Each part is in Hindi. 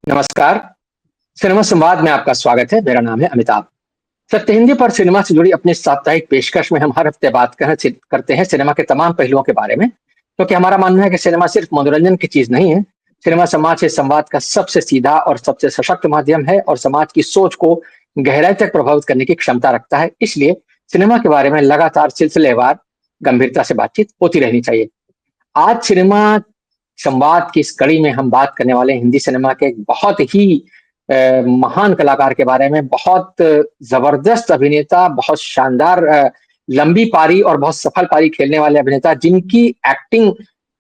नमस्कार। सिनेमा संवाद में आपका स्वागत है। मेरा नाम है अमिताभ। सत्य हिंदी पर सिनेमा से जुड़ी अपनी साप्ताहिक पेशकश में हम हर हफ्ते बात करते हैं सिनेमा के तमाम पहलुओं के बारे में, क्योंकि हमारा मानना है कि सिनेमा सिर्फ मनोरंजन की चीज नहीं है। सिनेमा समाज से संवाद का सबसे सीधा और सबसे सशक्त माध्यम है और समाज की सोच को गहराई तक प्रभावित करने की क्षमता रखता है। इसलिए सिनेमा के बारे में लगातार सिलसिलेवार गंभीरता से बातचीत होती रहनी चाहिए। आज सिनेमा संवाद की इस कड़ी में हम बात करने वाले हैं हिंदी सिनेमा के एक बहुत ही महान कलाकार के बारे में। बहुत जबरदस्त अभिनेता, बहुत शानदार लंबी पारी और बहुत सफल पारी खेलने वाले अभिनेता, जिनकी एक्टिंग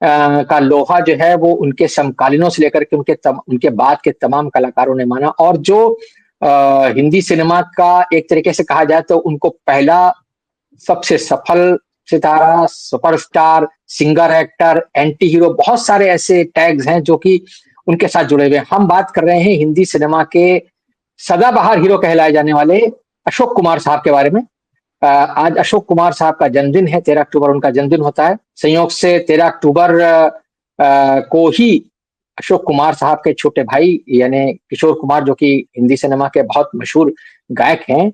का लोहा जो है वो उनके समकालीनों से लेकर के उनके बाद के तमाम कलाकारों ने माना, और जो हिंदी सिनेमा का एक तरीके से कहा जाए तो उनको पहला सबसे सफल सितारा, superstar, singer, actor, anti hero, बहुत सारे ऐसे टैग्स हैं जो कि उनके साथ जुड़े हुए हैं। हम बात कर रहे हैं हिंदी सिनेमा के सदाबहार हीरो कहलाए जाने वाले अशोक कुमार साहब के बारे में। आज अशोक कुमार साहब का जन्मदिन है। 13 अक्टूबर उनका जन्मदिन होता है। संयोग से 13 अक्टूबर को ही अशोक कुमार साहब के छोटे भाई यानी किशोर कुमार, जो कि हिंदी सिनेमा के बहुत मशहूर गायक हैं,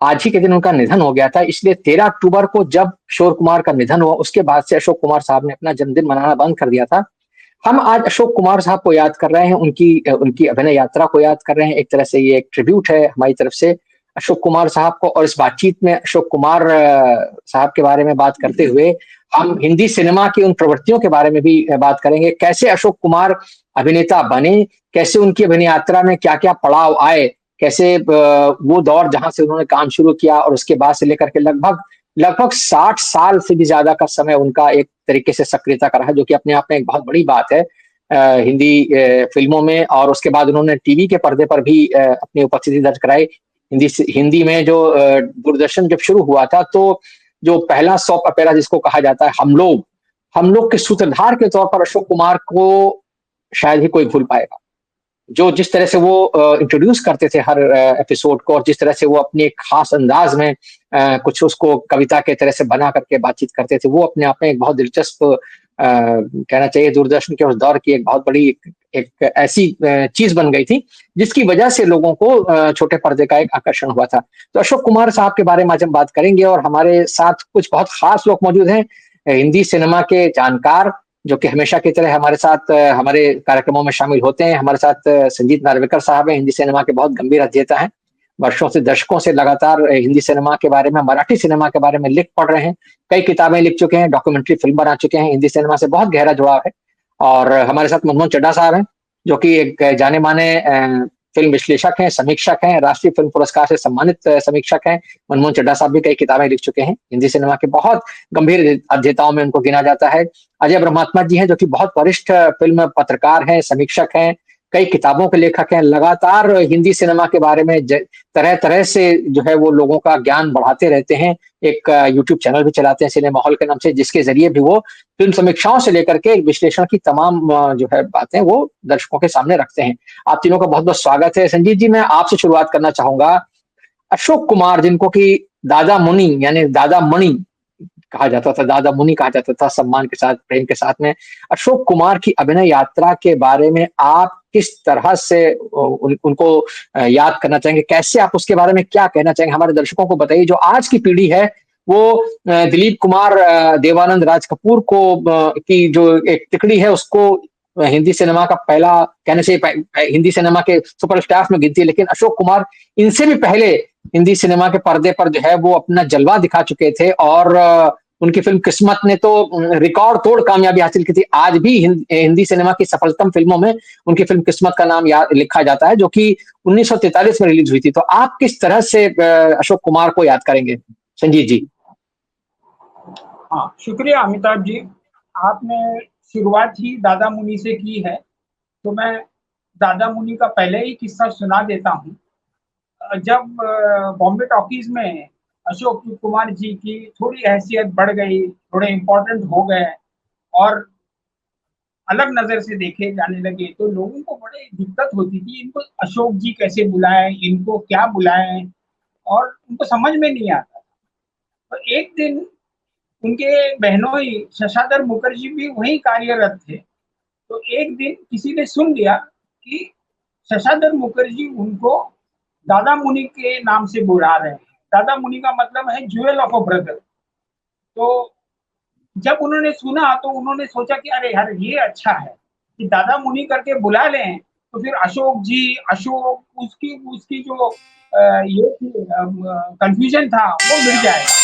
आज ही के दिन उनका निधन हो गया था। इसलिए 13 अक्टूबर को जब किशोर कुमार का निधन हुआ, उसके बाद से अशोक कुमार साहब ने अपना जन्मदिन मनाना बंद कर दिया था। हम आज अशोक कुमार साहब को याद कर रहे हैं, उनकी उनकी अभिनय यात्रा को याद कर रहे हैं। एक तरह से ये एक ट्रिब्यूट है हमारी तरफ से अशोक कुमार साहब को। और इस बातचीत में अशोक कुमार साहब के बारे में बात करते हुए हम हिंदी सिनेमा की उन प्रवृत्तियों के बारे में भी बात करेंगे। कैसे अशोक कुमार अभिनेता बने, कैसे उनकी अभिनय यात्रा में क्या-क्या पड़ाव आए, कैसे वो दौर जहां से उन्होंने काम शुरू किया और उसके बाद से लेकर के लगभग लगभग 60 साल से भी ज्यादा का समय उनका एक तरीके से सक्रियता का रहा, जो कि अपने आप में एक बहुत बड़ी बात है हिंदी फिल्मों में। और उसके बाद उन्होंने टीवी के पर्दे पर भी अपनी उपस्थिति दर्ज कराई। हिंदी में जो दूरदर्शन जब शुरू हुआ था, तो जो पहला सॉप अपेरा जिसको कहा जाता है हम लोग के सूत्रधार के तौर पर अशोक कुमार को शायद ही कोई भूल पाएगा। जो जिस तरह से वो इंट्रोड्यूस करते थे हर एपिसोड को, और जिस तरह से वो अपनी एक खास अंदाज में कुछ उसको कविता के तरह से बना करके बातचीत करते थे, वो अपने आप में एक बहुत दिलचस्प कहना चाहिए दूरदर्शन के उस दौर की एक बहुत बड़ी एक ऐसी चीज बन गई थी, जिसकी वजह से लोगों को छोटे पर्दे का एक आकर्षण हुआ था। तो अशोक कुमार साहब के बारे में आज हम बात करेंगे, और हमारे साथ कुछ बहुत खास लोग मौजूद हैं, हिंदी सिनेमा के जानकार, जो कि हमेशा की तरह हमारे साथ हमारे कार्यक्रमों में शामिल होते हैं। हमारे साथ संजीत नार्वेकर साहब हैं, हिंदी सिनेमा के बहुत गंभीर अध्येता हैं। वर्षों से, दशकों से लगातार हिंदी सिनेमा के बारे में, मराठी सिनेमा के बारे में लिख पढ़ रहे हैं। कई किताबें लिख चुके हैं, डॉक्यूमेंट्री फिल्म बना चुके हैं। हिंदी सिनेमा से बहुत गहरा जुड़ाव है। और हमारे साथ मनमोहन चड्ढा साहब हैं, जो कि एक जाने माने फिल्म विश्लेषक हैं, समीक्षक हैं, राष्ट्रीय फिल्म पुरस्कार से सम्मानित समीक्षक हैं। मनमोहन चड्ढा साहब भी कई किताबें लिख चुके हैं। हिंदी सिनेमा के बहुत गंभीर अध्येताओं में उनको गिना जाता है। अजय ब्रह्मात्मा जी हैं, जो कि बहुत वरिष्ठ फिल्म पत्रकार हैं, समीक्षक हैं, कई किताबों के लेखक हैं। लगातार हिंदी सिनेमा के बारे में तरह तरह से जो है वो लोगों का ज्ञान बढ़ाते रहते हैं। एक यूट्यूब चैनल भी चलाते हैं सिनेमा हॉल के नाम से, जिसके जरिए भी वो फिल्म समीक्षाओं से लेकर के विश्लेषण की तमाम जो है बातें वो दर्शकों के सामने रखते हैं। आप तीनों का बहुत बहुत स्वागत है। संजीत जी, मैं आपसे शुरुआत करना चाहूंगा। अशोक कुमार, जिनको कि दादा मुनि यानी दादा मणि कहा जाता था, दादा मुनि कहा जाता था, सम्मान के साथ, प्रेम के साथ में, अशोक कुमार की अभिनय यात्रा के बारे में आप किस तरह से उनको याद करना चाहेंगे? कैसे आप उसके बारे में क्या कहना चाहेंगे? हमारे दर्शकों को बताइए। जो आज की पीढ़ी है वो दिलीप कुमार, देवानंद, राज कपूर को की जो एक तिकड़ी है, उसको हिंदी सिनेमा का पहला कहने से हिंदी सिनेमा के सुपरस्टार्स में गिनती है। लेकिन अशोक कुमार इनसे भी पहले हिंदी सिनेमा के पर्दे पर जो है वो अपना जलवा दिखा चुके थे, और उनकी फिल्म किस्मत ने तो रिकॉर्ड तोड़ कामयाबी हासिल की थी। आज भी हिंदी सिनेमा की सफलतम फिल्मों में उनकी फिल्म किस्मत का नाम लिखा जाता है, जो कि 1943 में रिलीज हुई थी। तो आप किस तरह से अशोक कुमार को याद करेंगे, संजीत जी? हाँ, शुक्रिया अमिताभ जी। आपने शुरुआत ही दादा मुनि से की है, तो मैं दादा मुनि का पहले ही किस्सा सुना देता हूँ। जब बॉम्बे टॉकीज में अशोक कुमार जी की थोड़ी हैसियत बढ़ गई, थोड़े इम्पोर्टेंट हो गए और अलग नजर से देखे जाने लगे, तो लोगों को बड़ी दिक्कत होती थी, इनको अशोक जी कैसे बुलाएं, इनको क्या बुलाएं, और उनको समझ में नहीं आता। तो एक दिन उनके बहनोई शशाधर मुखर्जी भी वहीं कार्यरत थे। तो एक दिन किसी ने सुन लिया कि शशाधर मुखर्जी उनको दादा मुनि के नाम से बुला रहे हैं। दादा मुनि का मतलब है ज्वेल ऑफ अ ब्रदर। तो जब उन्होंने सुना तो उन्होंने सोचा कि अरे यार ये अच्छा है कि दादा मुनि करके बुला लें, तो फिर अशोक जी, अशोक उसकी उसकी जो ये थी कंफ्यूजन था वो मिट जाएगा।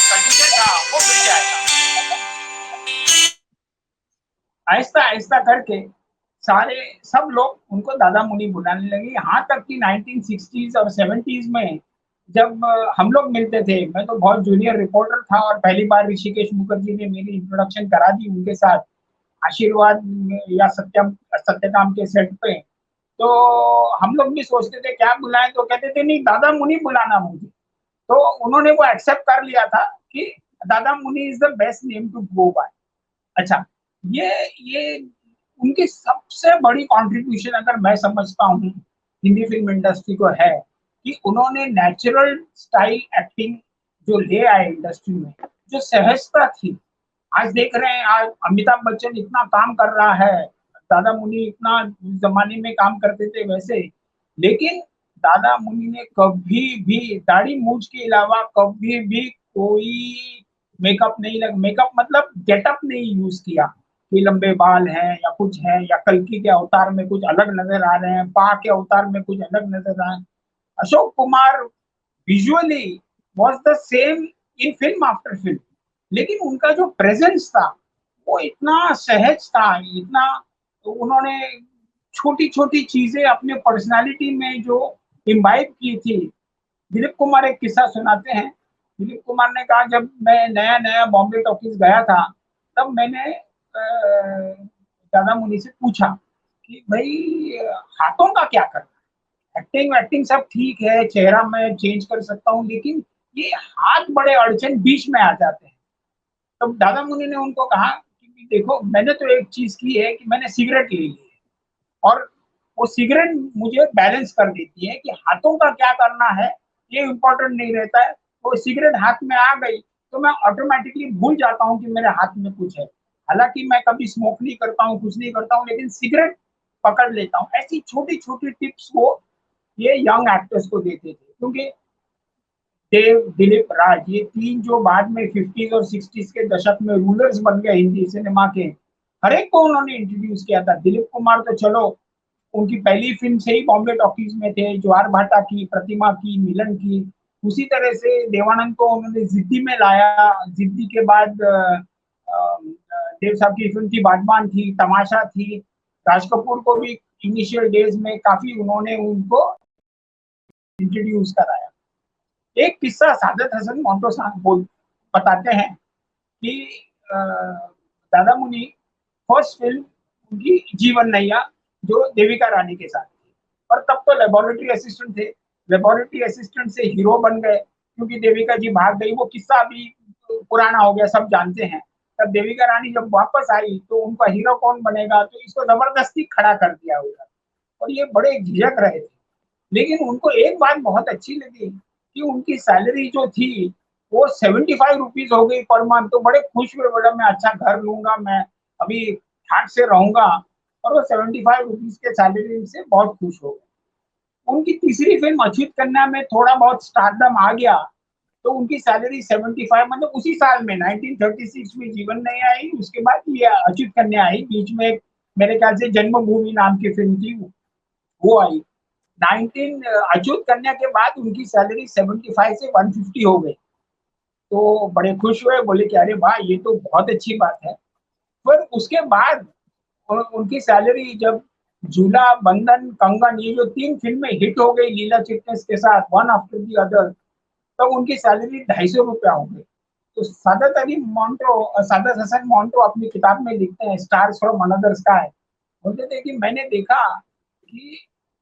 आहिस्ता आहिस्ता करके सारे सब लोग उनको दादा मुनि बुलाने लगे। यहाँ तक कि 1960s और 70s में जब हम लोग मिलते थे, मैं तो बहुत जूनियर रिपोर्टर था और पहली बार ऋषिकेश मुखर्जी ने मेरी इंट्रोडक्शन करा दी उनके साथ आशीर्वाद या सत्यकाम के सेट पे। तो हम लोग भी सोचते थे क्या बुलाएं, तो कहते थे नहीं दादा मुनि बुलाना मुझे। तो उन्होंने वो एक्सेप्ट कर लिया था कि Dada Muni is the best name to go by. अच्छा, ये उनकी सबसे बड़ी कंट्रीब्यूशन अगर मैं समझता हूँ हिंदी फिल्म इंडस्ट्री को है कि उन्होंने नेचुरल स्टाइल एक्टिंग जो ले आए इंडस्ट्री में, जो सहजता थी। आज देख रहे हैं, आज अमिताभ बच्चन इतना काम कर रहा है, दादा मुनि इतना जमाने में काम करते थे वैसे, लेकिन दादा मुनि ने कभी भी दाढ़ी मूछ के अलावा कभी भी कोई मेकअप नहीं लग मेकअप मतलब गेटअप नहीं यूज किया कि लंबे बाल हैं या कुछ है, या कल्कि के अवतार में कुछ अलग नजर आ रहे हैं, पा के अवतार में कुछ अलग नजर आ रहे हैं। Ashok Kumar visually was the same in film after film, लेकिन उनका जो प्रेजेंस था वो इतना सहज था, इतना उन्होंने छोटी छोटी चीजें अपने पर्सनालिटी में जो इम्बाइब की थी। दिलीप कुमार एक किस्सा सुनाते हैं। दिलीप कुमार ने कहा जब मैं नया नया बॉम्बे टॉकीज गया था, तब मैंने दादा मुनि से पूछा कि भाई हाथों का क्या करना, एक्टिंग वैक्टिंग सब ठीक है, चेहरा मैं चेंज कर सकता हूँ, लेकिन ये हाथ बड़े अड़चन बीच में आ जाते हैं। तब दादा मुनि ने उनको कहा कि देखो मैंने तो एक चीज की है कि मैंने सिगरेट ले ली है, और वो सिगरेट मुझे बैलेंस कर देती है कि हाथों का क्या करना है ये इम्पोर्टेंट नहीं रहता है। वो सिगरेट हाथ में आ गई तो मैं ऑटोमेटिकली भूल जाता हूँ कि मेरे हाथ में कुछ है। हालांकि मैं कभी स्मोक नहीं करता हूँ, कुछ नहीं करता हूँ, लेकिन सिगरेट पकड़ लेता हूँ। ऐसी छोटी छोटी टिप्स वो ये यंग एक्टर्स को देते थे, क्योंकि देव, दिलीप, राज, ये तीन जो बाद में 50s और 60s के दशक में रूलर्स बन गए हिंदी सिनेमा के, हर एक को उन्होंने इंट्रोड्यूस किया था। दिलीप कुमार तो चलो उनकी पहली फिल्म से ही बॉम्बे टॉकीज में थे, ज्वार भाटा की, प्रतिमा की, मिलन की। उसी तरह से देवानंद को उन्होंने जिद्दी में लाया। जिद्दी के बाद देव साहब की फिल्म थी बागबान थी, तमाशा थी। राज कपूर को भी इनिशियल डेज में काफी उन्होंने उनको इंट्रोड्यूस कराया। एक किस्सा सादत हसन मोन्टो साहब बोल बताते हैं कि दादा मुनि फर्स्ट फिल्म उनकी जीवन नैया जो देविका रानी के साथ थी, और तब तो लेबोरेटरी असिस्टेंट थे। लेबोरेटरी असिस्टेंट से हीरो बन गए क्योंकि देविका जी भाग गई। वो किस्सा अभी पुराना हो गया, सब जानते हैं। तब देविका रानी जब वापस आई तो उनका हीरो कौन बनेगा, तो इसको जबरदस्ती खड़ा कर दिया उधर, और ये बड़े झिझक रहे थे। लेकिन उनको एक बात बहुत अच्छी लगी कि उनकी सैलरी जो थी वो 75 रुपीज हो गई पर मंथ। तो बड़े खुश हुए, बोला मैं अच्छा घर लूंगा, मैं अभी ठाट से रहूंगा। और वो 75 रुपीज के सैलरी से बहुत खुश हो गए। उनकी तीसरी फिल्म अच्युत कन्या में थोड़ा बहुत स्टारडम आ गया, तो उनकी सैलरी 75, मतलब उसी साल में 1936 में जीवन नहीं आई, उसके बाद ये अच्युत कन्या आई। बीच में मेरे ख्याल से जन्मभूमि नाम की फिल्म थी, वो आई। 19 अच्युत कन्या के बाद उनकी सैलरी 75 से 150 हो गई। तो बड़े खुश हुए, बोले कि अरे वाह ये तो बहुत अच्छी बात है। फिर उसके बाद उनकी सैलरी जब झूला, बंधन, कंगन, ये जो तीन फिल्में हिट हो गई लीला चिटनेस के साथ, वन आफ्टर दी अदर, तब तो उनकी सैलरी 250 रुपया हो गई। तो सादत हसन मोन्टो अपनी किताब में लिखते हैं स्टार्स फ्रॉम अनदर स्काई, बोलते थे कि मैंने देखा कि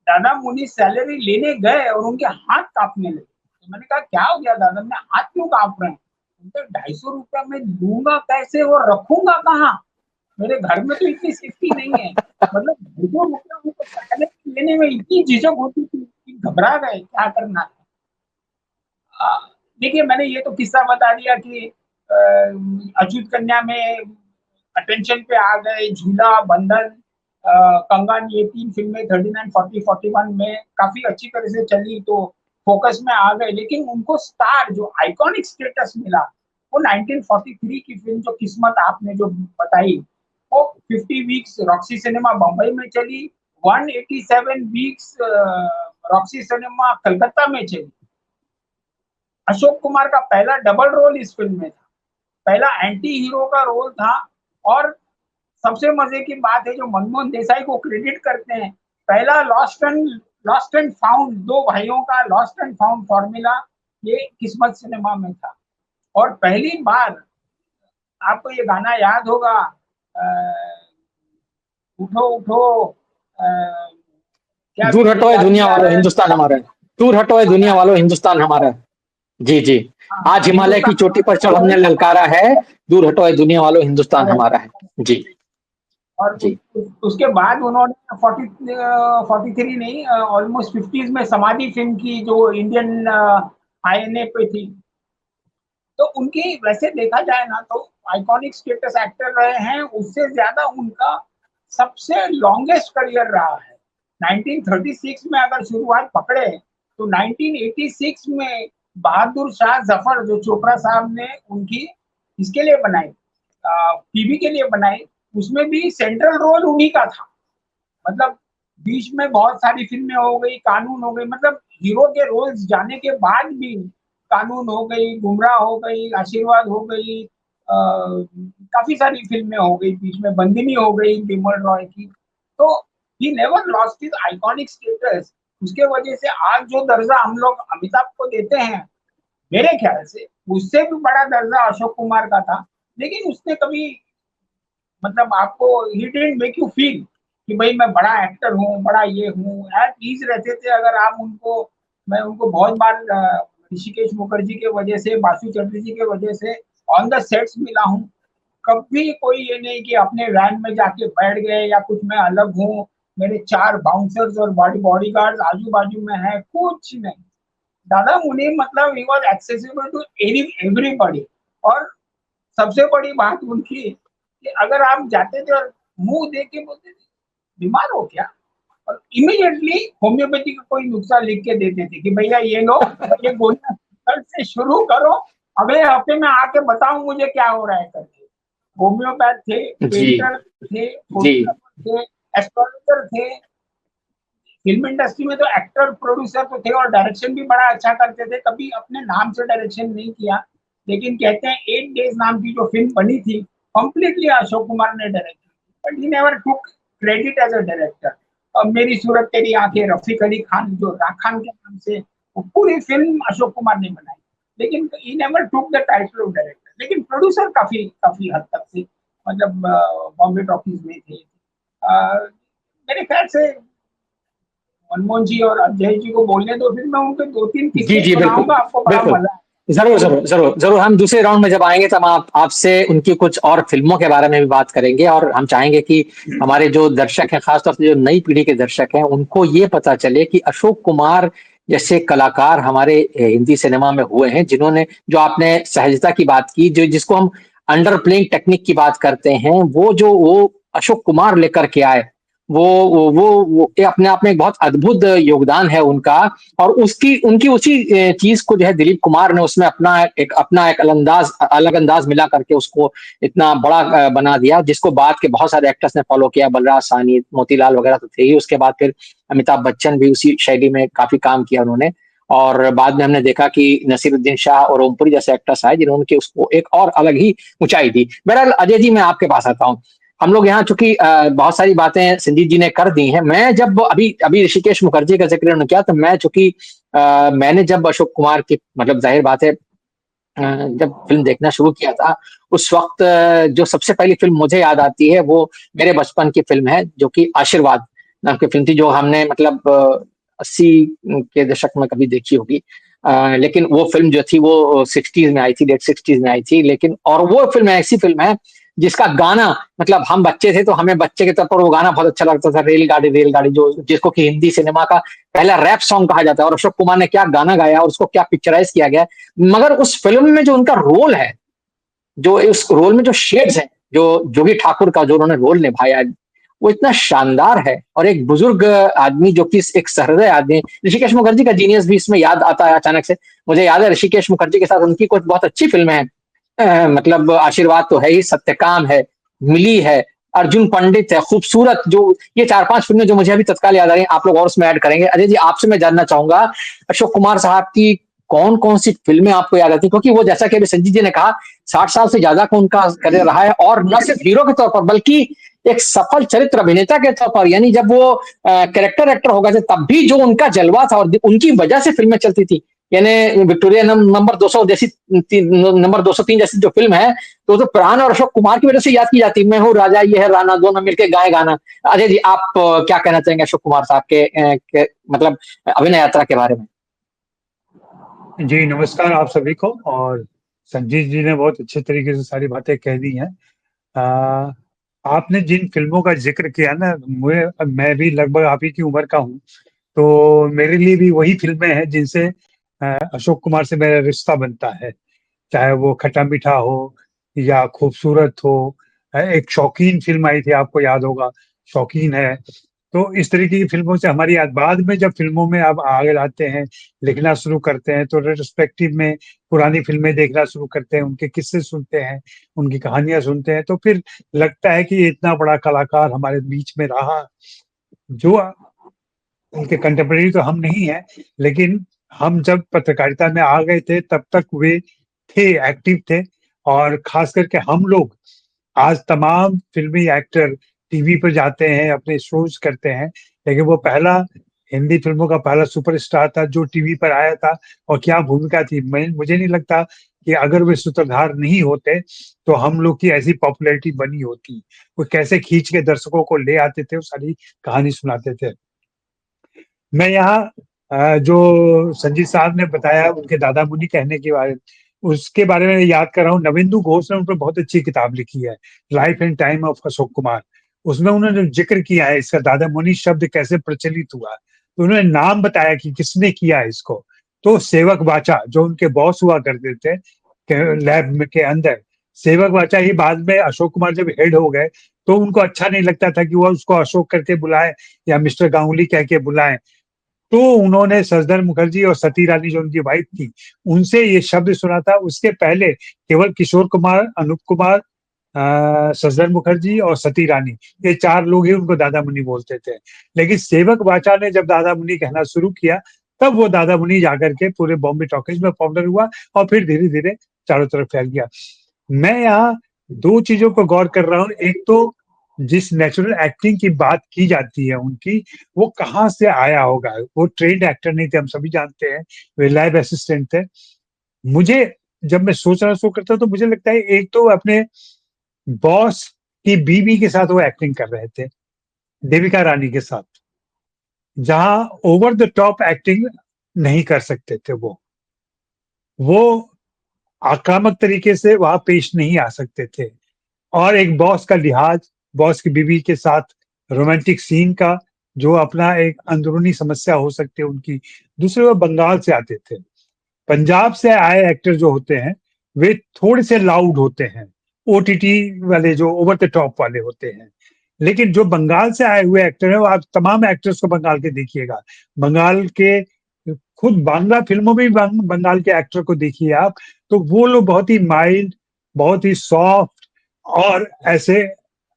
दादा मुनि सैलरी लेने गए और उनके हाथ कांपने लगे। तो मैंने कहा क्या हो गया दादा, मैं हाथ क्यों कांप रहे हैं? तो 250 रुपया मैं लूंगा कैसे और रखूंगा कहाँ? मेरे घर में तो इतनी सेफ्टी नहीं है। मतलब 250 रुपया उनको सैलरी लेने में इतनी झिझक होती थी कि घबरा गए क्या करना है। देखिए मैंने ये तो किस्सा बता दिया कि अच्युत कन्या में अटेंशन पे आ गए, झूला, बंधन। कंगन, ये 3 फिल्में 39, 40, 41 में काफी अच्छी तरह से चली तो फोकस में आ गए, लेकिन उनको स्टार जो आइकॉनिक स्टेटस मिला वो 1943 की फिल्म जो किस्मत आपने जो बताई, वो 50 वीक्स रॉक्सी सिनेमा बम्बई में चली, 187 वीक्स रॉक्सी सिनेमा कलकत्ता में चली। अशोक कुमार का पहला डबल रोल इस फिल्म में था, पहला एंटी हीरो का रोल था। और सबसे मजे की बात है जो मनमोहन देसाई को क्रेडिट करते हैं, पहला लॉस्ट एंड फाउंड, दो भाइयों का लॉस्ट एंड फाउंड फॉर्मूला ये किस्मत सिनेमा में था। और पहली बार आपको ये गाना याद होगा, उठो उठो, क्या दूर हटो है याद नहीं दुनिया आ वालों, रहा है। हिंदुस्तान हमारा है। दूर हटो है दुनिया वालों, हिंदुस्तान हमारा है। जी जी। आज हिमालय की चोटी पर चढ़ हमने ललकारा है, दूर हटो है दुनिया वालों, हिंदुस्तान हमारा है। जी और जी। उसके बाद उन्होंने 43 नहीं, ऑलमोस्ट 50s में समाधि फिल्म की जो इंडियन आईएनए पे थी। तो उनकी वैसे देखा जाए ना तो आइकॉनिक स्टेटस एक्टर रहे हैं, उससे ज्यादा उनका सबसे लॉन्गेस्ट करियर रहा है। 1936 में अगर शुरुआत पकड़े तो 1986 में बहादुर शाह जफर जो चोपड़ा साहब ने उनकी इसके लिए बनाई, टीवी के लिए बनाई, उसमें भी सेंट्रल रोल उन्हीं का था। मतलब बीच में बहुत सारी फिल्में हो गई, कानून हो गई, मतलब हीरो के रोल्स जाने के बाद भी कानून हो गई, गुमराह हो गई, आशीर्वाद हो गई, काफी सारी फिल्में हो गई, बीच में बंदिनी हो गई बिमल रॉय की। तो he never lost his iconic status. उसके वजह से आज जो दर्जा हम लोग अमिताभ को देते हैं, मेरे ख्याल से उससे भी बड़ा दर्जा अशोक कुमार का था। लेकिन उसने कभी मतलब आपको he didn't make you feel कि भाई मैं बड़ा एक्टर हूँ, बड़ा ये हूँ, एट ईज रहते थे। अगर आप उनको, मैं उनको बहुत बार ऋषिकेश मुखर्जी के वजह से, बासु चटर्जी के वजह से ऑन द सेट्स मिला हूँ। कभी कोई ये नहीं कि अपने वैन में जाके बैठ गए या कुछ मैं अलग हूँ, मेरे 4 बाउंसर्स और बॉडी गार्ड आजू बाजू में है, कुछ नहीं। दादा मुनि मतलब he was accessible to everybody. और सबसे बड़ी बात उनकी कि अगर आप जाते थे और मुंह देख के बोलते थे बीमार हो क्या, और इमीडिएटली होम्योपैथी का कोई नुस्खा लिख के देते थे कि भैया ये लो, ये गोलियां कल से शुरू करो, अगले हफ्ते में आके बताओ मुझे क्या हो रहा है करके। होम्योपैथ थे, जी पेंटर थे, जी। फोटोग्राफर थे, एस्ट्रोलॉजर थे। फिल्म इंडस्ट्री में तो एक्टर प्रोड्यूसर तो थे और डायरेक्शन भी बड़ा अच्छा करते थे, कभी अपने नाम से डायरेक्शन नहीं किया। लेकिन कहते हैं 8 डेज नाम की जो फिल्म बनी थी, कंप्लीटली अशोक कुमार ने डायरेक्ट की, but he never took credit as a director. अब मेरी सूरत तेरी आंखें रफीक अली खान जो राखान के नाम से वो पूरी फिल्म अशोक कुमार ने बनाई, लेकिन ही never took the title of director. लेकिन प्रोड्यूसर काफी काफी हद तक से, मतलब बॉम्बे टॉकीज में थे। मेरे ख्याल से मनमोहन जी और अजय जी को बोलने दो, फिर मैं उनके 2-3 जी किस्से जी बिल्कुल सुनाऊंगा, आपको बड़ा बिल्कुल। मजा जरूर जरूर जरूर जरूर, हम दूसरे राउंड में जब आएंगे तब आप आपसे उनकी कुछ और फिल्मों के बारे में भी बात करेंगे, और हम चाहेंगे कि हमारे जो दर्शक हैं, खासतौर से जो नई पीढ़ी के दर्शक हैं, उनको ये पता चले कि अशोक कुमार जैसे कलाकार हमारे हिंदी सिनेमा में हुए हैं, जिन्होंने, जो आपने सहजता की बात की, जो जिसको हम अंडर प्लेइंग टेक्निक की बात करते हैं, वो अशोक कुमार लेकर के आए। वो ये अपने आप में एक बहुत अद्भुत योगदान है उनका। और उसकी उनकी उसी चीज को जो है दिलीप कुमार ने उसमें अपना एक अलग अंदाज मिला करके उसको इतना बड़ा बना दिया, जिसको बाद के बहुत सारे एक्टर्स ने फॉलो किया। बलराज साहनी, मोतीलाल वगैरह तो थे ही, उसके बाद फिर अमिताभ बच्चन भी उसी शैली में काफी काम किया उन्होंने। और बाद में हमने देखा कि नसीरुद्दीन शाह और ओमपुरी जैसे एक्टर्स आए, जिन्होंने कि उसको एक और अलग ही ऊंचाई दी। बहरहाल अजय जी, मैं आपके पास आता हूँ। हम लोग यहाँ चूंकि बहुत सारी बातें संजीत जी ने कर दी हैं, मैं जब अभी अभी ऋषिकेश मुखर्जी का जिक्र उन्होंने किया, तो मैं चूंकि मैंने जब अशोक कुमार की, मतलब जाहिर बात है, जब फिल्म देखना शुरू किया था, उस वक्त जो सबसे पहली फिल्म मुझे याद आती है वो मेरे बचपन की फिल्म है, जो कि आशीर्वाद नाम की फिल्म थी, जो हमने मतलब 80 के दशक में कभी देखी होगी। लेकिन वो फिल्म जो थी वो 60s में आई थी, लेट 60s में आई थी। लेकिन और वो फिल्म ऐसी फिल्म है जिसका गाना, मतलब हम बच्चे थे तो हमें बच्चे के तौर पर वो गाना बहुत अच्छा लगता था, रेलगाड़ी रेलगाड़ी, जो जिसको कि हिंदी सिनेमा का पहला रैप सॉन्ग कहा जाता है। और अशोक कुमार ने क्या गाना गाया और उसको क्या पिक्चराइज किया गया। मगर उस फिल्म में जो उनका रोल है, जो उस रोल में जो शेड्स हैं, जो जोगी ठाकुर का जो उन्होंने रोल निभाया, वो इतना शानदार है। और एक बुजुर्ग आदमी जो कि एक सहृदय आदमी, ऋषिकेश मुखर्जी का जीनियस भी इसमें याद आता है अचानक से। मुझे याद है ऋषिकेश मुखर्जी के साथ उनकी कुछ बहुत अच्छी फिल्में हैं। मतलब आशीर्वाद तो है ही, सत्यकाम है, मिली है, अर्जुन पंडित है, खूबसूरत, जो ये 4-5 फ़िल्में जो मुझे अभी तत्काल याद आ रही हैं, आप लोग और उसमें ऐड करेंगे। अजय जी, आपसे मैं जानना चाहूँगा, अशोक कुमार साहब की कौन-कौन सी फ़िल्में आपको याद आती हैं? क्योंकि वो जैसा कि अभी संजीत जी ने कहा, 60 साल से ज़्यादा का उनका करियर रहा है, और न सिर्फ़ हीरो के तौर पर बल्कि एक सफल चरित्र अभिनेता के तौर पर, यानी जब वो कैरेक्टर एक्टर हो गए थे, तब भी जो उनका जलवा था और उनकी वजह से फ़िल्में चलती थी। यानी विक्टोरिया नंबर 200 जैसी, नंबर 203 जैसी जो फ़िल्म है, तो प्राण और अशोक कुमार की वजह से याद की जाती है। मैं हूँ राजा, ये है राणा, दोनों मिलके गाएं गाना। अजय जी, आप क्या कहना चाहेंगे अशोक कुमार साहब के मतलब अभिनय यात्रा के बारे में? जी, नमस्कार आप सभी को। और संजीत जी ने बहुत अच्छे तरीके से सारी बातें कह दी हैं। अ, आपने जिन फ़िल्मों का ज़िक्र किया ना, मैं भी लगभग आप ही की उम्र का हूँ, तो मेरे लिए भी वही फ़िल्में हैं जिनसे अशोक कुमार से मेरा रिश्ता बनता है। चाहे वो खट्टा-मीठा हो या खूबसूरत हो। एक शौकीन फ़िल्म आई थी, आपको याद होगा, शौकीन है। तो इस तरीके की फ़िल्मों से हमारी याद, बाद में जब फ़िल्मों में आप आगे आते हैं, लिखना शुरू करते हैं, तो रेट्रोस्पेक्टिव में पुरानी फ़िल्में देखना शुरू करते हैं, उनके किस्से सुनते हैं, उनकी कहानियाँ सुनते हैं, तो फिर लगता है कि ये इतना बड़ा कलाकार हमारे बीच में रहा, जो उनके कंटेम्परेरी तो हम नहीं हैं, लेकिन हम जब पत्रकारिता में आ गए थे, तब तक वे थे, एक्टिव थे। और ख़ास करके हम लोग आज तमाम फ़िल्मी एक्टर टीवी पर जाते हैं, अपने शोज़ करते हैं, लेकिन वो पहला हिंदी फ़िल्मों का पहला सुपरस्टार था जो टीवी पर आया था। और क्या भूमिका थी! मुझे नहीं लगता कि अगर वे सूत्रधार नहीं होते, तो हम लोग की ऐसी पॉपुलैरिटी बनी होती। वो कैसे खींच के दर्शकों को ले आते थे, वो सारी कहानी सुनाते थे। मैं यहाँ जो संजीत साहब ने बताया उनके दादा मुनि कहने के बारे में, उसके बारे में याद कर रहा हूँ, नवेंदु घोष ने उन पे बहुत अच्छी किताब लिखी है, life and time of Ashok Kumar. उसमें उन्होंने ज़िक्र किया है इसका, दादा मुनि शब्द कैसे प्रचलित हुआ। तो उन्होंने नाम बताया कि किसने किया इसको। तो सेवक बाचा जो उनके बॉस हुआ करते थे लैब में के अंदर, सेवक बाचा ही बाद में अशोक कुमार जब हेड हो गए, तो उनको अच्छा नहीं लगता था कि वो उसको अशोक करके बुलाएँ या मिस्टर गांगुली कह के बुलाएँ। तो उन्होंने सजदर मुखर्जी और सती रानी जो उनकी वाइफ थी, उनसे ये शब्द सुना था। उसके पहले केवल किशोर कुमार, अनूप कुमार, सजदर मुखर्जी और सती रानी, ये 4 लोग ही उनको दादा मुनि बोलते थे। लेकिन सेवक बाचा ने जब दादा मुनि कहना शुरू किया, तब वो दादा मुनि जाकर के पूरे बॉम्बे टॉकीज में पॉपुलर हुआ और फिर धीरे-धीरे चारों तरफ फैल गया। मैं यहाँ 2 चीज़ों पर गौर कर रहा हूँ। एक तो जिस नेचुरल एक्टिंग की बात की जाती है उनकी, वो कहाँ से आया होगा? वो ट्रेन्ड एक्टर नहीं थे, हम सभी जानते हैं, वे लैब असिस्टेंट थे। मुझे जब मैं सोचना शुरू करता हूँ, तो मुझे लगता है एक तो अपने बॉस की बीवी के साथ वो एक्टिंग कर रहे थे, देविका रानी के साथ, जहाँ ओवर द टॉप एक्टिंग नहीं कर सकते थे वो। वो आक्रामक तरीके से वहाँ पेश नहीं आ सकते थे। और एक बॉस का लिहाज़, बॉस की बीवी के साथ रोमांटिक सीन का, जो अपना एक अंदरूनी समस्या हो सकती है उनकी। दूसरे वो बंगाल से आते थे। पंजाब से आए एक्टर जो होते हैं, वे थोड़े से लाउड होते हैं। ओटीटी वाले जो ओवर द टॉप वाले होते हैं। लेकिन जो बंगाल से आए हुए एक्टर हैं, वो आप तमाम एक्टर्स को बंगाल के देखिएगा। बंगाल के खुद बांग्ला फ़िल्मों में भी बंगाल के एक्टर को देखिए आप, तो वो लोग बहुत ही माइल्ड, बहुत ही सॉफ्ट और ऐसे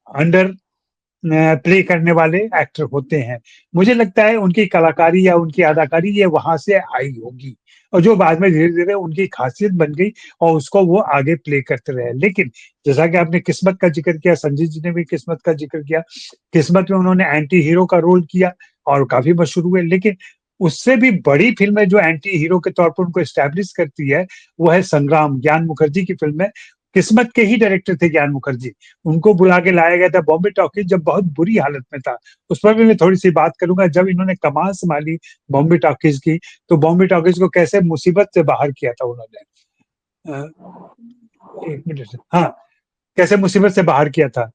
अंडर प्ले करने वाले एक्टर होते हैं। मुझे लगता है उनकी कलाकारी या उनकी अदाकारी ये वहाँ से आई होगी, और जो बाद में धीरे-धीरे उनकी ख़ासियत बन गई और उसको वो आगे प्ले करते रहे। लेकिन जैसा कि आपने किस्मत का ज़िक्र किया, संजीत जी ने भी किस्मत का ज़िक्र किया। किस्मत में उन्होंने एंटी हीरो का रोल किया और काफ़ी मशहूर हुए। लेकिन उससे भी बड़ी फ़िल्म है जो एंटी हीरो के तौर पर उनको एस्टैब्लिश करती है, वो है संग्राम, ज्ञान मुखर्जी की फ़िल्म है। किस्मत के ही डायरेक्टर थे ज्ञान मुखर्जी। उनको बुला के लाया गया था बॉम्बे टॉकीज जब बहुत बुरी हालत में था। उस पर भी मैं थोड़ी-सी बात करूँगा। जब इन्होंने कमान सँभाली बॉम्बे टॉकीज की, तो बॉम्बे टॉकीज को कैसे मुसीबत से बाहर किया था उन्होंने। अ, 1 मिनट हाँ, कैसे मुसीबत से बाहर किया था।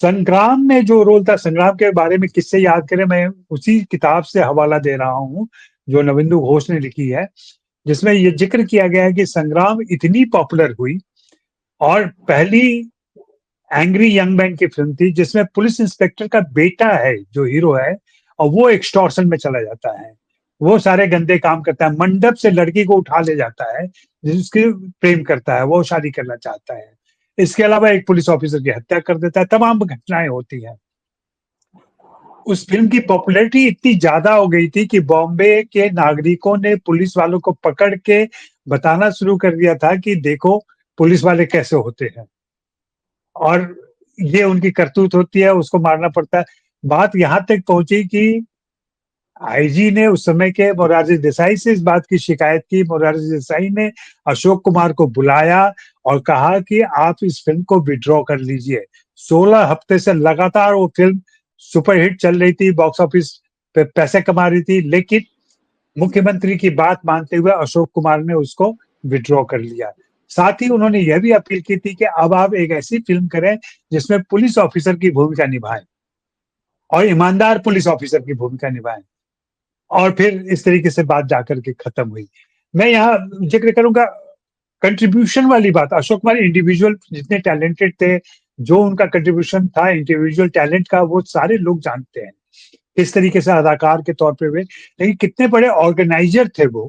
संग्राम में जो रोल था, संग्राम के बारे में किससे याद करें, मैं उसी किताब से हवाला दे रहा हूँ, जो नवेंदु घोष ने लिखी है, जिसमें ये ज़िक्र किया गया है कि संग्राम इतनी पॉपुलर हुई और पहली एंग्री यंग मैन की फिल्म थी, जिसमें पुलिस इंस्पेक्टर का बेटा है जो हीरो है, और वो एक्सटॉर्शन में चला जाता है। वो सारे गंदे काम करता है, मंडप से लड़की को उठा ले जाता है जिसके प्रेम करता है, वो शादी करना चाहता है। इसके अलावा एक पुलिस ऑफिसर की हत्या कर देता है, तमाम घटनाएं होती हैं। उस फिल्म की पॉपुलैरिटी इतनी ज्यादा हो गई थी कि बॉम्बे के नागरिकों ने पुलिस वालों को पकड़ के बताना शुरू कर दिया था कि देखो पुलिस वाले कैसे होते हैं, और ये उनकी करतूत होती है, उसको मारना पड़ता है। बात यहाँ तक पहुंची कि आईजी ने उस समय के मोरारजी देसाई से इस बात की शिकायत की। मोरारजी देसाई ने अशोक कुमार को बुलाया और कहा कि आप इस फिल्म को विड्रॉ कर लीजिए। 16 हफ्ते से लगातार वो फिल्म सुपरहिट चल रही थी, बॉक्स ऑफिस पे पैसे कमा रही थी, लेकिन मुख्यमंत्री की बात मानते हुए अशोक कुमार ने उसको विड्रॉ कर लिया। साथ ही उन्होंने यह भी अपील की थी कि अब आप एक ऐसी फिल्म करें जिसमें पुलिस ऑफिसर की भूमिका निभाएं, और ईमानदार पुलिस ऑफिसर की भूमिका निभाएं। और फिर इस तरीके से बात जाकर के खत्म हुई। मैं यहाँ जिक्र करूंगा कंट्रीब्यूशन वाली बात। अशोक कुमार इंडिविजुअल जितने टैलेंटेड थे, जो उनका कंट्रीब्यूशन था इंडिविजुअल टैलेंट का, वो सारे लोग जानते हैं किस तरीके से अदाकार के तौर पे वे, लेकिन कितने बड़े ऑर्गेनाइजर थे वो,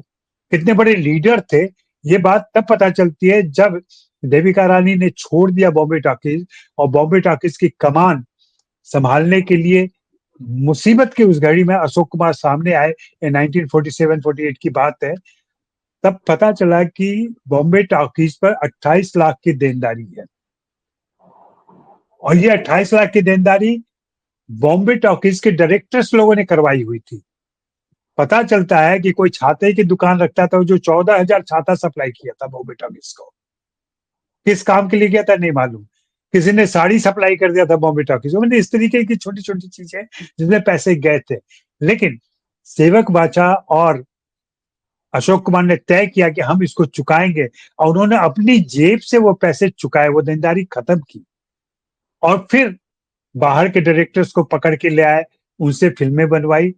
कितने बड़े लीडर थे, ये बात तब पता चलती है जब देविका रानी ने छोड़ दिया बॉम्बे टॉकीज, और बॉम्बे टॉकीज की कमान संभालने के लिए मुसीबत की उस घड़ी में अशोक कुमार सामने आए। 1947-48 की बात है। तब पता चला कि बॉम्बे टॉकीज पर 28 लाख की देनदारी है, और ये 28 लाख की देनदारी बॉम्बे टॉकीज के डायरेक्टर्स लोगों ने करवाई हुई थी। पता चलता है कि कोई छाते की दुकान रखता था जो 14,000 छाता सप्लाई किया था बॉम्बे टॉकीज को। किस काम के लिए किया था नहीं मालूम। किसी ने साड़ी सप्लाई कर दिया था बॉम्बे टॉकीज को। मैंने इस तरीके की छोटी छोटी चीजें जिसमें पैसे गए थे, लेकिन सेवक बाचा और अशोक कुमार ने तय किया कि हम इसको चुकाएंगे, और उन्होंने अपनी जेब से वो पैसे चुकाए, वो देनदारी खत्म की, और फिर बाहर के डायरेक्टर्स को पकड़ के ले आए, उनसे फिल्में बनवाई।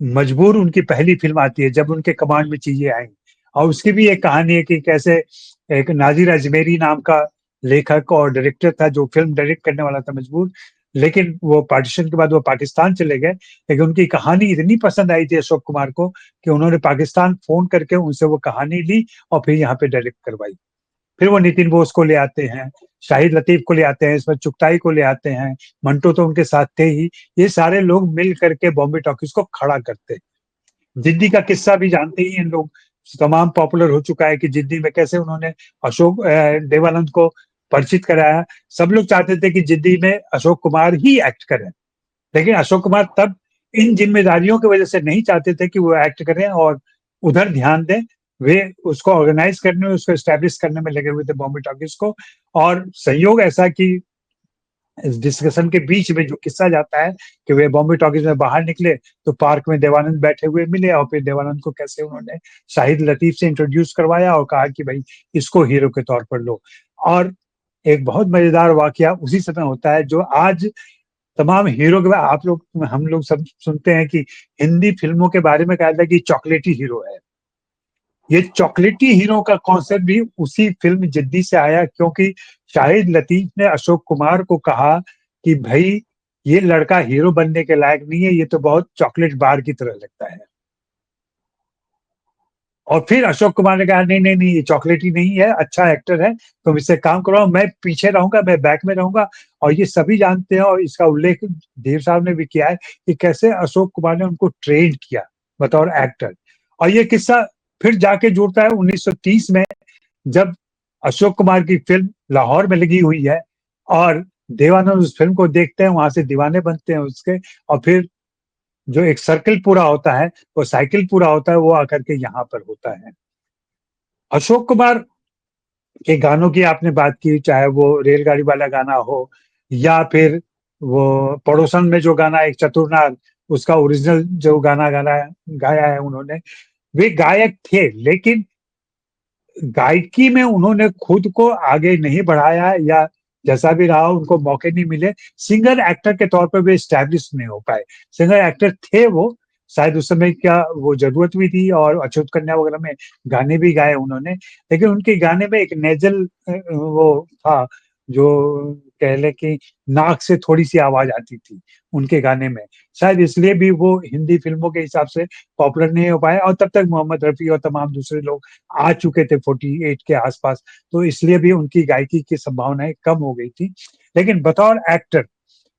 मजबूर उनकी पहली फिल्म आती है जब उनके कमांड में चीजें आई, और उसकी भी एक कहानी है कि कैसे एक नाजिर अजमेरी नाम का लेखक और डायरेक्टर था जो फिल्म डायरेक्ट करने वाला था, मजबूर, लेकिन वो पार्टीशन के बाद वो पाकिस्तान चले गए। लेकिन उनकी कहानी इतनी पसंद आई थी अशोक कुमार को कि उन्होंने पाकिस्तान फोन करके उनसे वो कहानी ली और फिर यहाँ पे डायरेक्ट करवाई। फिर वो नितिन बोस को ले आते हैं, शाहिद लतीफ को ले आते हैं, इसमें चुगताई को ले आते हैं, मंटो तो उनके साथ थे ही। ये सारे लोग मिल करके बॉम्बे टॉकीज को खड़ा करते। जिद्दी का किस्सा भी जानते ही हैं लोग, तमाम पॉपुलर हो चुका है कि जिद्दी में कैसे उन्होंने अशोक देवानंद को परिचित कराया। सब लोग चाहते थे कि जिद्दी में अशोक कुमार ही एक्ट करें, लेकिन अशोक कुमार तब इन जिम्मेदारियों की वजह से नहीं चाहते थे कि वो एक्ट करें और उधर ध्यान दें। वे उसको ऑर्गेनाइज करने में, उसको एस्टेब्लिश करने में लगे हुए थे बॉम्बे टॉकीज को। और संयोग ऐसा कि इस डिस्कशन के बीच में जो किस्सा जाता है कि वे बॉम्बे टॉकीज में बाहर निकले तो पार्क में देवानंद बैठे हुए मिले, और फिर देवानंद को कैसे उन्होंने शाहिद लतीफ से इंट्रोड्यूस करवाया और कहा कि भाई इसको हीरो के तौर पर लो। और एक बहुत मजेदार वाकया उसी समय होता है जो आज तमाम हीरो के बाद आप लोग हम लोग सब सुनते हैं कि हिंदी फिल्मों के बारे में कहा जाता है कि चॉकलेटी हीरो है। ये चॉकलेटी हीरो का कॉन्सेप्ट भी उसी फिल्म जिद्दी से आया, क्योंकि शाहिद लतीफ ने अशोक कुमार को कहा कि भाई ये लड़का हीरो बनने के लायक नहीं है, ये तो बहुत चॉकलेट बार की तरह लगता है। और फिर अशोक कुमार ने कहा नहीं नहीं नहीं, ये चॉकलेटी नहीं है, अच्छा एक्टर है, तुम इससे काम कराओ, मैं पीछे रहूंगा, मैं बैक में रहूंगा। और ये सभी जानते हैं, और इसका उल्लेख देव साहब ने भी किया है कि कैसे अशोक कुमार ने उनको ट्रेन किया बतौर एक्टर। और ये किस्सा फिर जाके जुड़ता है 1930 में, जब अशोक कुमार की फिल्म लाहौर में लगी हुई है, और देवानंद उस फिल्म को देखते हैं, वहां से दीवाने बनते हैं उसके। और फिर जो एक सर्कल पूरा होता है, वो साइकिल पूरा होता है, वो आकर के यहाँ पर होता है। अशोक कुमार के गानों की आपने बात की, चाहे वो रेलगाड़ी वाला गाना हो, या फिर वो पड़ोसन में जो गाना एक चतुरनार, उसका ओरिजिनल जो गाना गाना गाया है उन्होंने। वे गायक थे, लेकिन गायकी में उन्होंने खुद को आगे नहीं बढ़ाया, या जैसा भी रहा उनको मौके नहीं मिले। सिंगर एक्टर के तौर पर वे स्टैब्लिश नहीं हो पाए। सिंगर एक्टर थे वो, शायद उस समय क्या वो जरूरत भी थी, और अछूत कन्या वगैरह में गाने भी गाए उन्होंने, लेकिन उनके गाने में एक नेजल वो था जो कह लें कि नाक से थोड़ी-सी आवाज़ आती थी उनके गाने में। शायद इसलिए भी वो हिंदी फ़िल्मों के हिसाब से पॉपुलर नहीं हो पाए और तब तक मोहम्मद रफ़ी और तमाम दूसरे लोग आ चुके थे 48 के आस-पास, तो इसलिए भी उनकी गायकी की संभावनाएँ कम हो गई थी। लेकिन बतौर एक्टर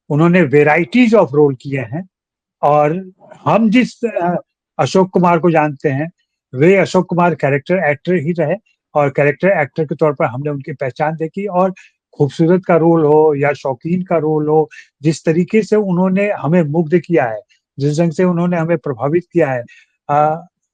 उन्होंने वैराइटीज़ ऑफ रोल किए हैं और हम जिस अशोक कुमार को जानते हैं, वे अशोक कुमार कैरेक्टर एक्टर ही रहे और कैरेक्टर एक्टर के तौर पर हमने उनकी पहचान देखी और खूबसूरत का रोल हो या शौकीन का रोल हो, जिस तरीके से उन्होंने हमें मुग्ध किया है, जिस ढंग से उन्होंने हमें प्रभावित किया है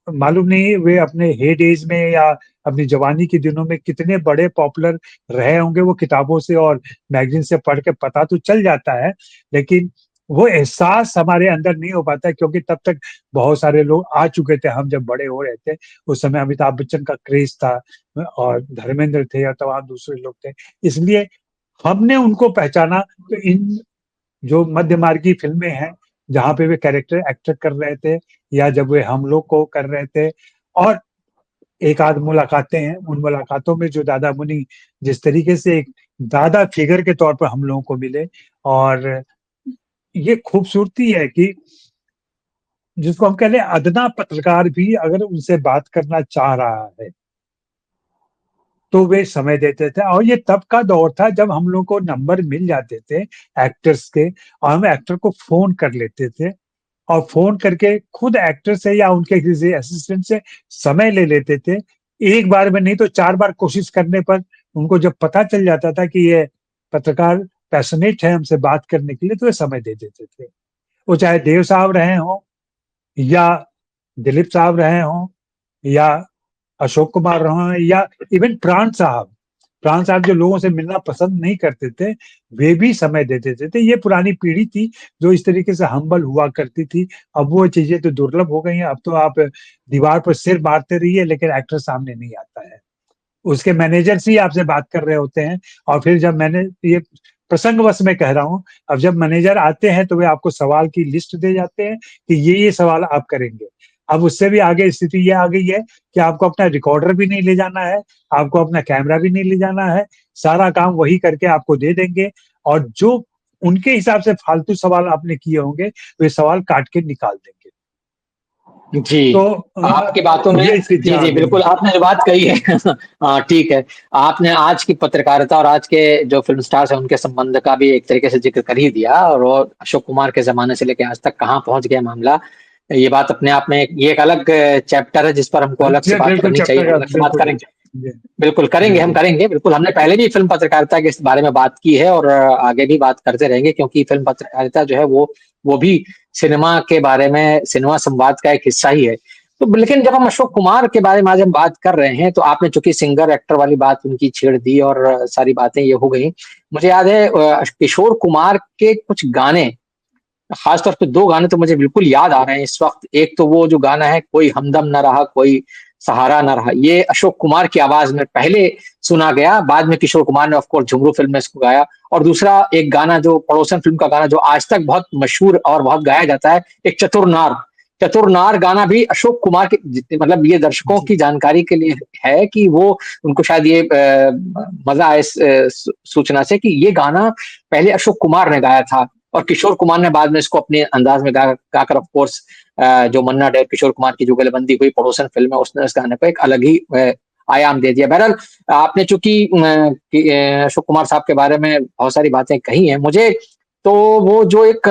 मालूम नहीं वे अपने हेड एज में या अपनी जवानी के दिनों में कितने बड़े पॉपुलर रहे होंगे, वो किताबों से और मैगज़ीन से पढ़ के पता तो चल जाता है, लेकिन वो एहसास हमारे अंदर नहीं हो पाता क्योंकि तब तक बहुत सारे लोग आ चुके थे, हम जब बड़े हो रहे थे। उस समय अमिताभ बच्चन का क्रेज़ था और धर्मेंद्र थे और तमाम दूसरे लोग थे। इसलिए हमने उनको पहचाना तो इन जो मध्यमार्गी फ़िल्में हैं, जहाँ पे वे कैरेक्टर एक्टर कर रहे थे या जब वे हम लोग को कर रहे थे और एक आध मुलाकातें हैं, उन मुलाकातों में जो दादा मुनि जिस तरीके से एक दादा फिगर के तौर पर हम लोगों को मिले और ये खूबसूरती है कि जिसको हम कह लें अदना पत्रकार भी अगर उनसे बात करना चाह रहा है, तो वे समय देते थे और ये तब का दौर था जब हम लोग को नंबर मिल जाते थे एक्टर्स के और हम एक्टर को फ़ोन कर लेते थे और फ़ोन करके खुद एक्टर से या उनके किसी असिस्टेंट से समय ले लेते थे। एक बार में नहीं तो 4 बार कोशिश करने पर उनको जब पता चल जाता था कि ये पत्रकार पैशनेट है हमसे बात करने के लिए, तो वे समय दे देते थे। वो चाहे देव साहब रहे हों या दिलीप साहब रहे हों या अशोक कुमार रहे हों या इवन प्राण साहब। प्राण साहब जो लोगों से मिलना पसंद नहीं करते थे, वे भी समय दे देते थे। ये पुरानी पीढ़ी थी जो इस तरीके से हम्बल हुआ करती थी। अब वो चीज़ें तो दुर्लभ हो गई हैं, अब तो आप दीवार पर सिर मारते रहिए लेकिन एक्टर सामने नहीं आता है। उसके मैनेजर्स ही आपसे बात कर रहे होते हैं और फिर जब मैंने ये प्रसंगवश मैं कह रहा हूँ, अब जब मैनेजर आते हैं तो वे आपको सवाल की लिस्ट दे जाते हैं कि ये सवाल आप करेंगे। अब उससे भी आगे स्थिति ये आ गई है कि आपको अपना रिकॉर्डर भी नहीं ले जाना है, आपको अपना कैमरा भी नहीं ले जाना है, सारा काम वही करके आपको दे देंगे और जो उनके हिसाब से फालतू सवाल आपने किए होंगे, वे सवाल काट के निकाल देंगे। तो जी, आपकी बातों में ये इसकी जी, जी, चाल है। बिल्कुल आपने जो बात कही है हाँ, ठीक है। आपने आज की पत्रकारिता और आज के जो फ़िल्म स्टार्स हैं, उनके संबंध का भी एक तरीके से ज़िक्र कर ही दिया और वो अशोक कुमार के ज़माने से लेके आज तक कहाँ पहुँच गया मामला, ये बात अपने आप में ये एक अलग चैप्टर है जिस पर हमको अलग से बात बिल्कुल करनी चाहिए, चैप्टर हम का अलग से बात बिल्कुल, करेंगे। जी, बिल्कुल, करेंगे, हम बिल्कुल। करेंगे, बिल्कुल, हमने पहले भी फ़िल्म पत्रकारिता के इस बारे में बात की है और आगे भी बात करते रहेंगे क्योंकि फ़िल्म पत्रकारिता जो है वो भी सिनेमा के बारे में सिनेमा संवाद का एक हिस्सा ही है। तो लेकिन जब हम अशोक कुमार के बारे में आज हम बात कर रहे हैं, तो आपने चूँकि सिंगर, एक्टर वाली बात उनकी छेड़ दी और सारी बातें ये हो गई। मुझे याद है किशोर कुमार के कुछ गाने, ख़ास तौर पे 2 गाने तो मुझे बिल्कुल याद आ रहे हैं इस वक़्त। एक तो वो जो गाना है कोई हमदम ना रहा, कोई सहारा ना रहा। ये अशोक कुमार की आवाज़ में पहले सुना गया, बाद में किशोर कुमार ने ऑफ़ कोर्स झुमरू फ़िल्म में इसको गाया। और दूसरा एक गाना जो पड़ोसन फ़िल्म का गाना जो आज तक बहुत मशहूर और बहुत गाया जाता है, एक चतुर नार। चतुर नार गाना भी अशोक कुमार के जितने मतलब ये दर्शकों जी, की जानकारी के लिए है कि वो उनको शायद ये मज़ा आए इस सूचना से कि ये गाना पहले अशोक कुमार ने गाया था। और किशोर कुमार ने बाद में इसको अपने अंदाज में गाकर ऑफ कोर्स जो मन्ना डे किशोर कुमार की जुगलबंदी हुई पड़ोसन फिल्म है उसने इस गाने को एक अलग ही आयाम दे दिया। बहरहाल आपने चूंकि अशोक कुमार साहब के बारे में बहुत सारी बातें कही हैं मुझे तो वो जो एक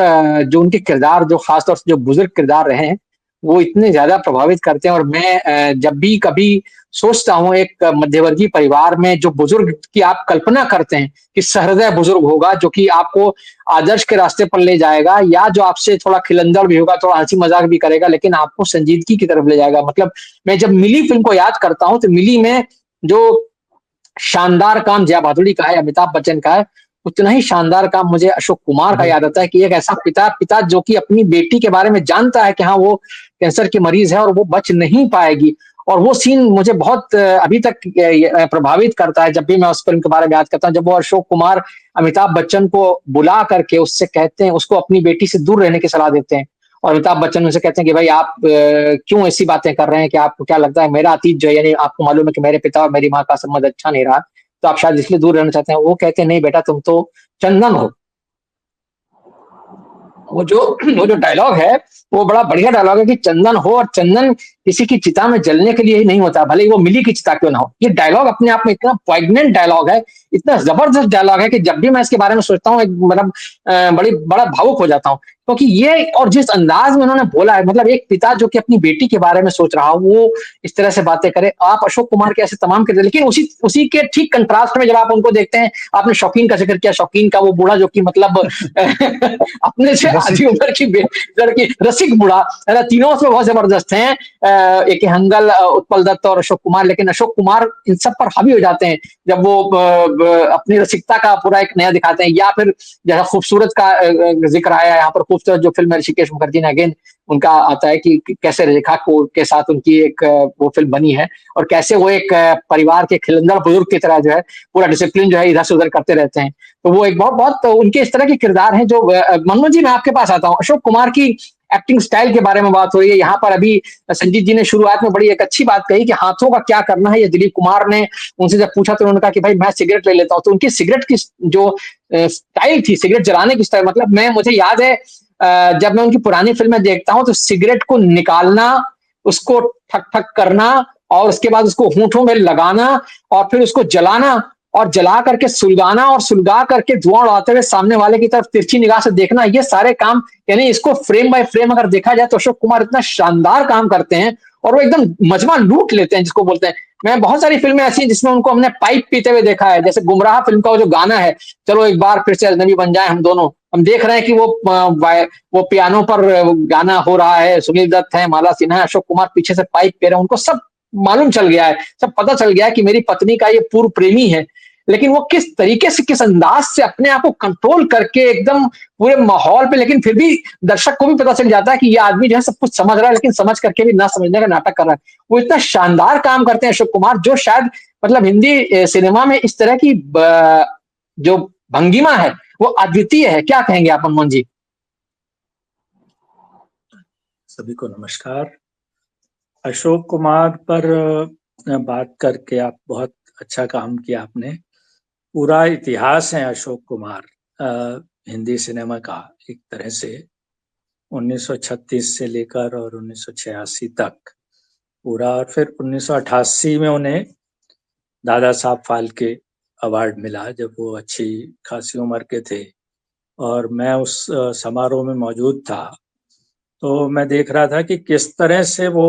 जो उनके किरदार जो खासतौर से जो बुजुर्ग किरदार रहे हैं वो इतने ज्यादा प्रभावित करते हैं और मैं जब भी कभी सोचता हूँ एक मध्यवर्गीय परिवार में जो बुजुर्ग की आप कल्पना करते हैं कि सहृदय बुजुर्ग होगा जो कि आपको आदर्श के रास्ते पर ले जाएगा या जो आपसे थोड़ा खिलंदड़ भी होगा, थोड़ा हँसी मज़ाक भी करेगा, लेकिन आपको संजीदगी की तरफ ले जाएगा। मतलब मैं जब मिली फ़िल्म को याद करता हूँ, तो मिली में जो शानदार काम जया भादुड़ी का है, अमिताभ बच्चन का है, उतना ही शानदार काम मुझे अशोक कुमार का याद आता है कि एक ऐसा पिता पिता जो कि अपनी बेटी के बारे में जानता है कि हाँ, वो कैंसर की मरीज़ है और वो बच नहीं पाएगी। और वो सीन मुझे बहुत अभी तक प्रभावित करता है जब भी मैं उस फ़िल्म के बारे में याद करता हूँ, जब वो अशोक कुमार अमिताभ बच्चन को बुला करके उससे कहते हैं उसको अपनी बेटी से दूर रहने की सलाह देते हैं और अमिताभ बच्चन उनसे कहते हैं कि भाई आप क्यों ऐसी बातें कर रहे हैं कि आपको क्या लगता है मेरा अतीत जो है यानी आपको मालूम है कि मेरे पिता और मेरी माँ का संबंध अच्छा नहीं रहा तो आप शायद इसलिए दूर रहना चाहते हैं। वो कहते हैं नहीं बेटा तुम तो चंदन हो। वो जो डायलॉग है वो बड़ा बढ़िया डायलॉग है कि चंदन हो, और चंदन किसी की चिता में जलने के लिए ही नहीं होता, भले ही वो मिली की चिता क्यों ना हो। ये डायलॉग अपने आप में इतना पॉइग्नेंट डायलॉग है, इतना जबरदस्त डायलॉग है कि जब भी मैं इसके बारे में सोचता हूँ मतलब बड़ा भावुक हो जाता हूँ, क्योंकि ये और जिस अंदाज में उन्होंने बोला है, मतलब एक पिता जो कि अपनी बेटी के बारे में सोच रहा हो वो इस तरह से बातें करे। आप अशोक कुमार के ऐसे तमाम किरदार, लेकिन उसी उसी के ठीक कंट्रास्ट में जब आप उनको देखते हैं, आपने शौकीन का जिक्र किया, शौकीन का वो बूढ़ा जो कि मतलब अपने से आधी रसिक। उम्र की लड़की, रसिक बूढ़ा है ना, तीनों उसमें बहुत जबरदस्त हैं। एक हंगल, उत्पल दत्त और अशोक कुमार, लेकिन अशोक कुमार इन सब पर हावी हो जाते हैं जब वो अपनी रसिकता का पूरा एक नया दिखाते हैं। या फिर जैसा खूबसूरत का जिक्र आया यहाँ पर, खूबसूरत जो फिल्म है ऋषिकेश मुखर्जी ने अगेन उनका आता है कि कैसे रेखा को के साथ उनकी एक वो फिल्म बनी है, और कैसे वो एक परिवार के खिलंदड़ बुजुर्ग की तरह जो है पूरा डिसिप्लिन जो है इधर से उधर करते रहते हैं। तो वो एक बहुत बहुत तो उनके इस तरह के किरदार हैं जो मनोज जी मैं आपके पास आता हूँ। अशोक कुमार की एक्टिंग स्टाइल के बारे में बात हो रही है यहाँ पर। अभी संजीत जी ने शुरुआत में बड़ी एक अच्छी बात कही कि हाथों का क्या करना है, ये दिलीप कुमार ने उनसे जब पूछा तो उन्होंने कहा कि भाई मैं सिगरेट ले लेता हूँ। तो उनकी सिगरेट की जो स्टाइल थी, सिगरेट जलाने की स्टाइल, मतलब मैं मुझे याद है जब मैं उनकी पुरानी फिल्में देखता हूँ तो सिगरेट को निकालना, उसको ठक ठक करना, और उसके बाद उसको होंठों में लगाना, और फिर उसको जलाना, और जला करके सुलगाना, और सुलगा करके धुआं उड़ाते हुए सामने वाले की तरफ तिरछी निगाह से देखना, ये सारे काम, यानी इसको फ्रेम बाय फ्रेम अगर देखा जाए तो अशोक कुमार इतना शानदार काम करते हैं, और वो एकदम मजमा लूट लेते हैं जिसको बोलते हैं। मैं बहुत सारी फिल्में ऐसी हैं जिसमें उनको हमने पाइप पीते हुए देखा है, जैसे गुमराह फिल्म का वो जो गाना है, चलो एक बार फिर से अजनबी बन जाए हम दोनों, हम देख रहे हैं कि वो पियानो पर गाना हो रहा है, सुनील दत्त है, माला सिन्हा है, अशोक कुमार पीछे से पाइप पी रहे हैं, उनको सब मालूम चल गया है, सब पता चल गया है कि मेरी पत्नी का ये पूर्व प्रेमी है। लेकिन वो किस तरीके से, किस अंदाज से अपने आप को कंट्रोल करके एकदम पूरे माहौल पे, लेकिन फिर भी दर्शक को भी पता चल जाता है कि ये आदमी जो है सब कुछ समझ रहा है, लेकिन समझ करके भी ना समझने का नाटक कर रहा है। वो इतना शानदार काम करते हैं अशोक कुमार, जो शायद मतलब हिंदी सिनेमा में इस तरह की जो भंगिमा है वो अद्वितीय है। क्या कहेंगे आप मनमोहन जी? सभी को नमस्कार। अशोक कुमार पर बात करके आप बहुत अच्छा काम किया आपने। पूरा इतिहास है अशोक कुमार हिंदी सिनेमा का एक तरह से, 1936 से लेकर और 1986 तक पूरा, और फिर 1988 में उन्हें दादा साहब फाल्के अवार्ड मिला जब वो अच्छी खासी उम्र के थे, और मैं उस समारोह में मौजूद था। तो मैं देख रहा था कि किस तरह से वो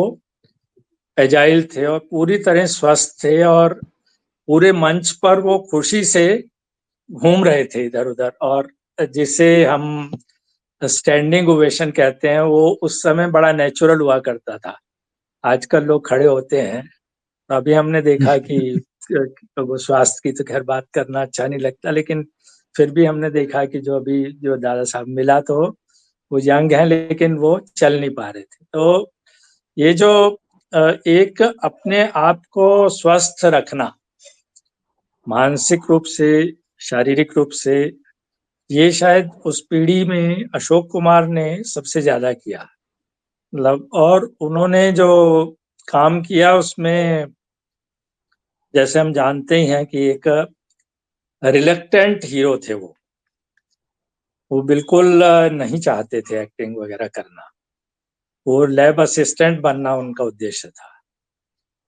एजाइल थे और पूरी तरह स्वस्थ थे, और पूरे मंच पर वो खुशी से घूम रहे थे इधर उधर, और जिसे हम स्टैंडिंग ओवेशन कहते हैं, वो उस समय बड़ा नेचुरल हुआ करता था। आजकल लोग खड़े होते हैं। अभी हमने देखा कि वो स्वास्थ्य की तो खैर बात करना अच्छा नहीं लगता, लेकिन फिर भी हमने देखा कि जो अभी जो दादा साहब मिला, तो वो यंग है लेकिन वो चल नहीं पा रहे थे। तो ये जो एक अपने आप को स्वस्थ रखना, मानसिक रूप से, शारीरिक रूप से, ये शायद उस पीढ़ी में अशोक कुमार ने सबसे ज्यादा किया। मतलब, और उन्होंने जो काम किया उसमें, जैसे हम जानते ही हैं कि एक रिलक्टेंट हीरो थे वो बिल्कुल नहीं चाहते थे एक्टिंग वगैरह करना। वो लैब असिस्टेंट बनना उनका उद्देश्य था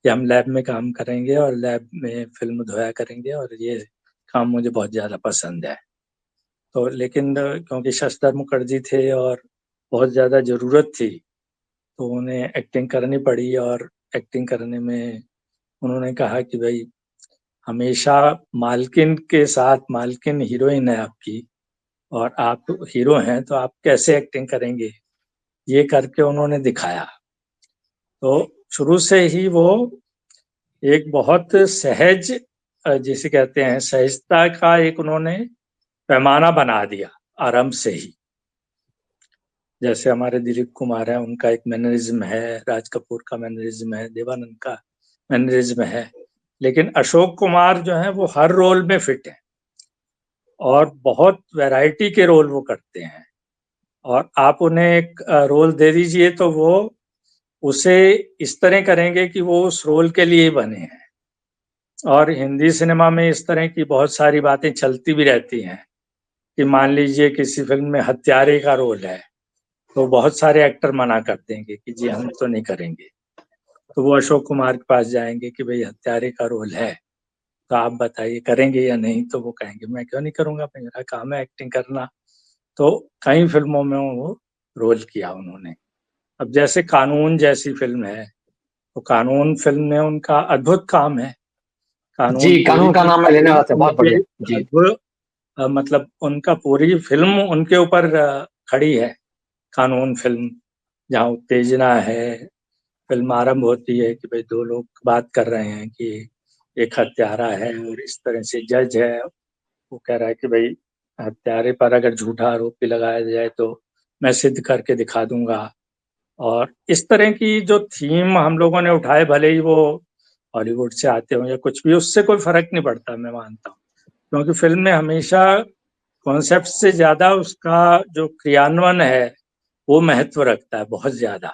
कि हम लैब में काम करेंगे और लैब में फिल्म धोया करेंगे, और ये काम मुझे बहुत ज़्यादा पसंद है। तो लेकिन क्योंकि शशधर मुखर्जी थे और बहुत ज़्यादा ज़रूरत थी, तो उन्हें एक्टिंग करनी पड़ी, और एक्टिंग करने में उन्होंने कहा कि भाई हमेशा मालकिन के साथ, मालकिन हीरोइन है आपकी और आप हीरो हैं, तो आप कैसे एक्टिंग करेंगे, ये करके उन्होंने दिखाया। तो शुरू से ही वो एक बहुत सहज, जिसे कहते हैं सहजता का एक उन्होंने पैमाना बना दिया आरंभ से ही। जैसे हमारे दिलीप कुमार है, उनका एक मैनरिज्म है, राज कपूर का मैनरिज्म है, देवानंद का मैनरिज्म है, लेकिन अशोक कुमार जो है वो हर रोल में फिट है और बहुत वैरायटी के रोल वो करते हैं, और आप उन्हें एक रोल दे दीजिए तो वो उसे इस तरह करेंगे कि वो उस रोल के लिए बने हैं। और हिंदी सिनेमा में इस तरह की बहुत सारी बातें चलती भी रहती हैं कि मान लीजिए किसी फिल्म में हत्यारे का रोल है, तो बहुत सारे एक्टर मना कर देंगे कि जी हम तो नहीं करेंगे। तो वो अशोक कुमार के पास जाएंगे कि भाई हत्यारे का रोल है, तो आप बताइए करेंगे या नहीं? तो वो कहेंगे मैं क्यों नहीं करूँगा, मेरा काम है एक्टिंग करना। तो कई फिल्मों में वो रोल किया उन्होंने। अब जैसे कानून जैसी फिल्म है, तो कानून फिल्म में उनका अद्भुत काम है। कानून जी, पूरी कानून का नाम मैं लेने वाला था, बहुत बढ़िया। जी। अद्भुत मतलब उनका पूरी फिल्म उनके ऊपर खड़ी है। कानून फिल्म जहाँ उत्तेजना है, फिल्म आरंभ होती है कि भाई 2 लोग बात कर रहे हैं कि एक हत्यारा है और इस तरह से जज है, वो कह रहा है कि भाई हत्यारे पर अगर झूठा आरोप भी लगाया जाए तो मैं सिद्ध करके दिखा दूंगा। और इस तरह की जो थीम हम लोगों ने उठाए, भले ही वो हॉलीवुड से आते हों या कुछ भी, उससे कोई फर्क नहीं पड़ता, मैं मानता हूँ, क्योंकि फिल्म में हमेशा कॉन्सेप्ट से ज्यादा उसका जो क्रियान्वयन है वो महत्व रखता है बहुत ज्यादा।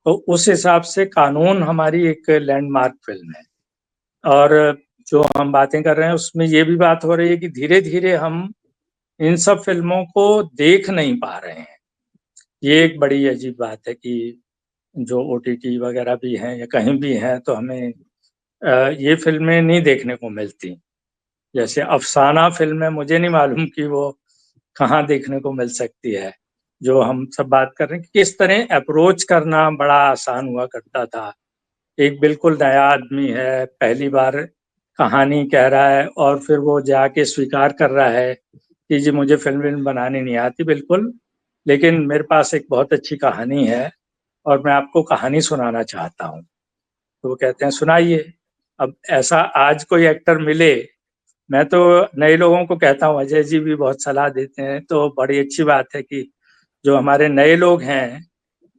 तो उस हिसाब से कानून हमारी एक लैंडमार्क फिल्म है। और जो हम बातें कर रहे हैं उसमें ये भी बात हो रही है कि धीरे धीरे हम इन सब फिल्मों को देख नहीं पा रहे हैं। ये एक बड़ी अजीब बात है कि जो ओटीटी वगैरह भी हैं या कहीं भी हैं, तो हमें ये फिल्में नहीं देखने को मिलती। जैसे अफसाना फिल्म है, मुझे नहीं मालूम कि वो कहाँ देखने को मिल सकती है। जो हम सब बात कर रहे हैं कि किस तरह अप्रोच करना बड़ा आसान हुआ करता था। एक बिल्कुल नया आदमी है, पहली बार कहानी कह रहा है और फिर वो जाके स्वीकार कर रहा है कि जी मुझे फिल्म बनानी नहीं आती बिल्कुल, लेकिन मेरे पास एक बहुत अच्छी कहानी है और मैं आपको कहानी सुनाना चाहता हूँ। तो वो कहते हैं सुनाइए। अब ऐसा आज कोई एक्टर मिले, मैं तो नए लोगों को कहता हूँ, अजय जी भी बहुत सलाह देते हैं, तो बड़ी अच्छी बात है कि जो हमारे नए लोग हैं,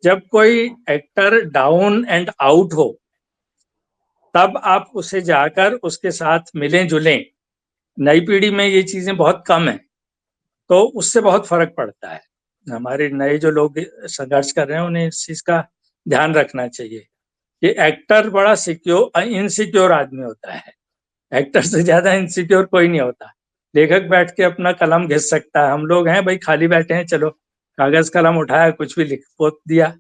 जब कोई एक्टर डाउन एंड आउट हो तब आप उसे जाकर उसके साथ मिलें जुलें। नई पीढ़ी में ये चीजें बहुत कम है, तो उससे बहुत फर्क पड़ता है। हमारे नए जो लोग संघर्ष कर रहे हैं उन्हें इस चीज का ध्यान रखना चाहिए कि एक्टर बड़ा इनसिक्योर आदमी होता है। एक्टर से ज्यादा इनसिक्योर कोई नहीं होता। लेखक बैठ के अपना कलम घिस सकता है, हम लोग हैं भाई खाली बैठे हैं, चलो कागज कलम उठाया कुछ भी लिख पोत दिया।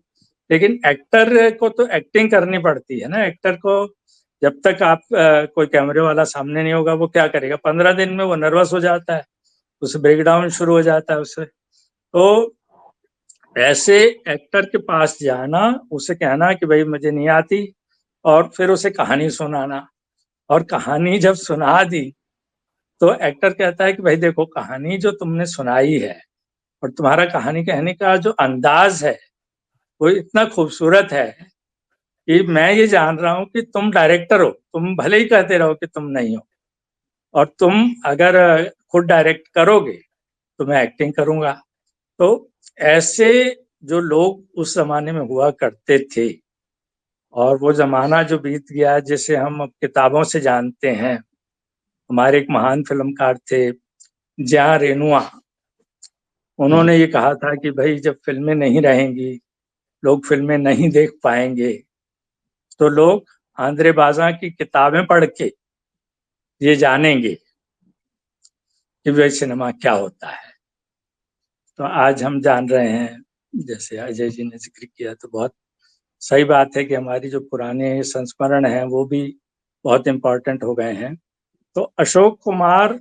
लेकिन एक्टर को तो एक्टिंग करनी पड़ती है ना। एक्टर को जब तक आप कोई कैमरे वाला सामने नहीं होगा वो क्या करेगा? 15 दिन में वो नर्वस हो जाता है, उसे ब्रेकडाउन शुरू हो जाता है उससे। तो ऐसे एक्टर के पास जाना, उसे कहना कि भाई मुझे नहीं आती, और फिर उसे कहानी सुनाना। और कहानी जब सुना दी तो एक्टर कहता है कि भाई देखो कहानी जो तुमने सुनाई है और तुम्हारा कहानी कहने का जो अंदाज है वो इतना खूबसूरत है कि मैं ये जान रहा हूँ कि तुम डायरेक्टर हो। तुम भले ही कहते रहो कि तुम नहीं हो, और तुम अगर खुद डायरेक्ट करोगे तो मैं एक्टिंग करूंगा। तो ऐसे जो लोग उस जमाने में हुआ करते थे, और वो जमाना जो बीत गया जिसे हम अब किताबों से जानते हैं। हमारे एक महान फिल्मकार थे जया रेनुआ, उन्होंने ये कहा था कि भाई जब फिल्में नहीं रहेंगी, लोग फिल्में नहीं देख पाएंगे, तो लोग आंद्रे बाजा की किताबें पढ़ के ये जानेंगे कि वह सिनेमा क्या होता है। तो आज हम जान रहे हैं, जैसे अजय जी ने जिक्र किया, तो बहुत सही बात है कि हमारी जो पुराने संस्मरण हैं वो भी बहुत इम्पोर्टेंट हो गए हैं। तो अशोक कुमार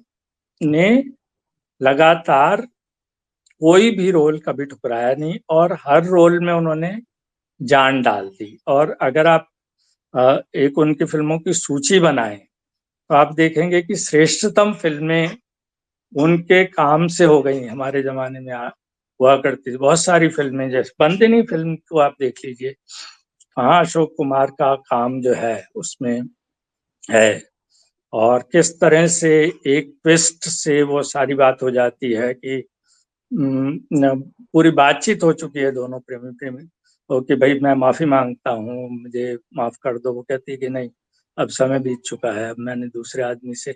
ने लगातार कोई भी रोल कभी ठुकराया नहीं और हर रोल में उन्होंने जान डाल दी। और अगर आप एक उनकी फिल्मों की सूची बनाएं तो आप देखेंगे कि श्रेष्ठतम फिल्में उनके काम से हो गई। हमारे जमाने में हुआ करती थी बहुत सारी फिल्में, जैसे बंदिनी फिल्म को आप देख लीजिए, हाँ अशोक कुमार का काम जो है उसमें है। और किस तरह से एक ट्विस्ट से वो सारी बात हो जाती है कि पूरी बातचीत हो चुकी है दोनों प्रेमी प्रेमी, तो कि भाई मैं माफी मांगता हूँ, मुझे माफ कर दो। वो कहती है कि नहीं, अब समय बीत चुका है, अब मैंने दूसरे आदमी से।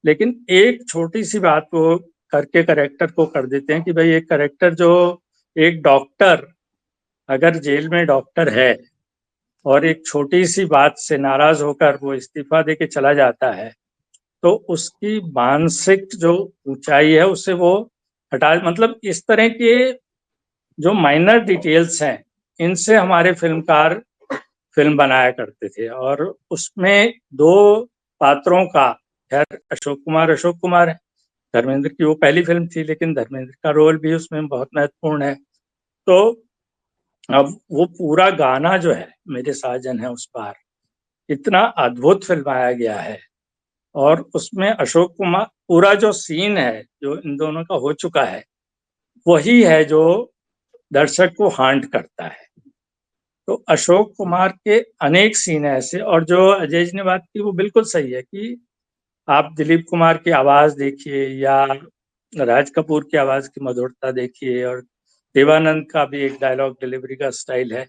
लेकिन एक छोटी सी बात को करके करेक्टर को कर देते हैं कि भाई एक करेक्टर जो एक डॉक्टर, अगर जेल में डॉक्टर है और एक छोटी सी बात से नाराज होकर वो इस्तीफा देके चला जाता है, तो उसकी मानसिक जो ऊंचाई है उसे वो हटा, मतलब इस तरह के जो माइनर डिटेल्स हैं इनसे हमारे फिल्मकार फिल्म बनाया करते थे। और उसमें दो पात्रों का, खैर अशोक कुमार है, धर्मेंद्र की वो पहली फिल्म थी, लेकिन धर्मेंद्र का रोल भी उसमें बहुत महत्वपूर्ण है। तो अब वो पूरा गाना जो है मेरे साजन है उस पार, इतना अद्भुत फिल्माया गया है। और उसमें अशोक कुमार, पूरा जो सीन है जो इन दोनों का हो चुका है, वही है जो दर्शक को हांट करता है। तो अशोक कुमार के अनेक सीन ऐसे, और जो अजय जी ने बात की वो बिल्कुल सही है कि आप दिलीप कुमार की आवाज देखिए या राज कपूर की आवाज की मधुरता देखिए, और देवानंद का भी एक डायलॉग डिलीवरी का स्टाइल है,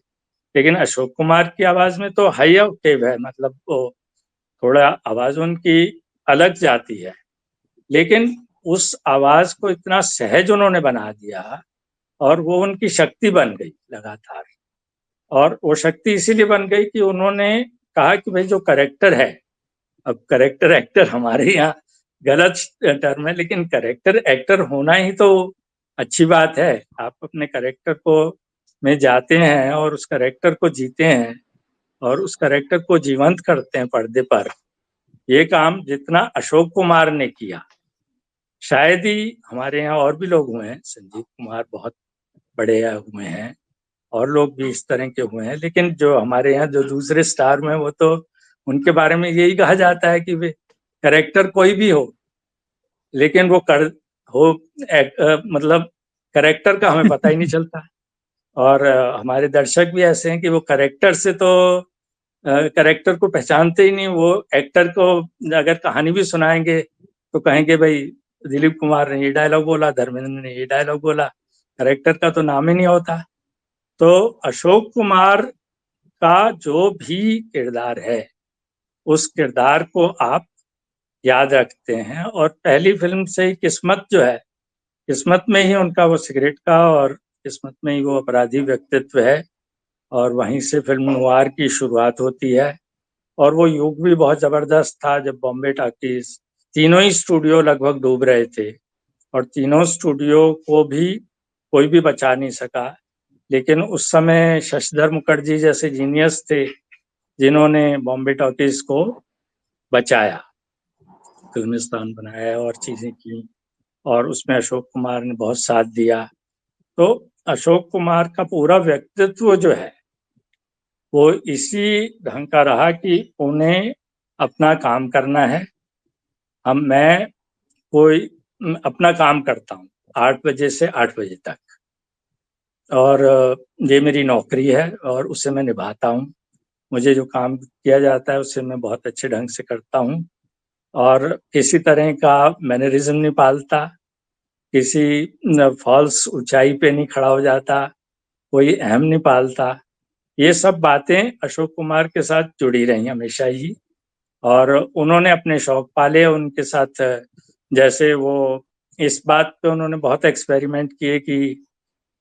लेकिन अशोक कुमार की आवाज में तो हाई ऑक्टेव है, मतलब वो थोड़ा आवाज उनकी अलग जाती है, लेकिन उस आवाज को इतना सहज उन्होंने बना दिया और वो उनकी शक्ति बन गई लगातार। और वो शक्ति इसीलिए बन गई कि उन्होंने कहा कि भाई जो करेक्टर है, अब करेक्टर एक्टर हमारे यहाँ गलत टर्म है, लेकिन करेक्टर एक्टर होना ही तो अच्छी बात है। आप अपने करेक्टर को में जाते हैं और उस करेक्टर को जीते हैं और उस करेक्टर को जीवंत करते हैं पर्दे पर। ये काम जितना अशोक कुमार ने किया, शायद ही हमारे यहाँ और भी लोग हुए हैं, संजीव कुमार बहुत बड़े हुए हैं और लोग भी इस तरह के हुए हैं, लेकिन जो हमारे यहाँ जो दूसरे स्टार में, वो तो उनके बारे में यही कहा जाता है कि वे करेक्टर कोई भी हो, लेकिन वो मतलब करेक्टर का हमें पता ही नहीं चलता। और हमारे दर्शक भी ऐसे हैं कि वो करेक्टर से तो करेक्टर को पहचानते ही नहीं। वो एक्टर को अगर कहानी भी सुनाएंगे तो कहेंगे भाई दिलीप कुमार ने ये डायलॉग बोला, धर्मेंद्र ने ये डायलॉग बोला, करेक्टर का तो नाम ही नहीं होता। तो अशोक कुमार का जो भी किरदार है, उस किरदार को आप याद रखते हैं। और पहली फिल्म से ही किस्मत जो है, किस्मत में ही उनका वो सिगरेट का, और किस्मत में ही वो अपराधी व्यक्तित्व है, और वहीं से फिल्म नवार की शुरुआत होती है। और वो युग भी बहुत जबरदस्त था जब बॉम्बे टॉकीज, तीनों ही स्टूडियो लगभग डूब रहे थे और तीनों स्टूडियो को भी कोई भी बचा नहीं सका। लेकिन उस समय शशिधर मुखर्जी जैसे जीनियस थे जिन्होंने बॉम्बे टॉकीज को बचाया, फिल्मिस्तान बनाया और चीजें की, और उसमें अशोक कुमार ने बहुत साथ दिया। तो अशोक कुमार का पूरा व्यक्तित्व जो है वो इसी ढंग का रहा कि उन्हें अपना काम करना है। मैं कोई अपना काम करता हूँ 8 बजे से 8 बजे तक, और ये मेरी नौकरी है और उसे मैं निभाता हूँ। मुझे जो काम किया जाता है उसे मैं बहुत अच्छे ढंग से करता हूँ, और किसी तरह का मैनरिज्म नहीं पालता, किसी फॉल्स ऊंचाई पे नहीं खड़ा हो जाता, कोई अहम नहीं पालता। ये सब बातें अशोक कुमार के साथ जुड़ी रही हमेशा ही, और उन्होंने अपने शौक पाले उनके साथ। जैसे वो इस बात पे उन्होंने बहुत एक्सपेरिमेंट किए कि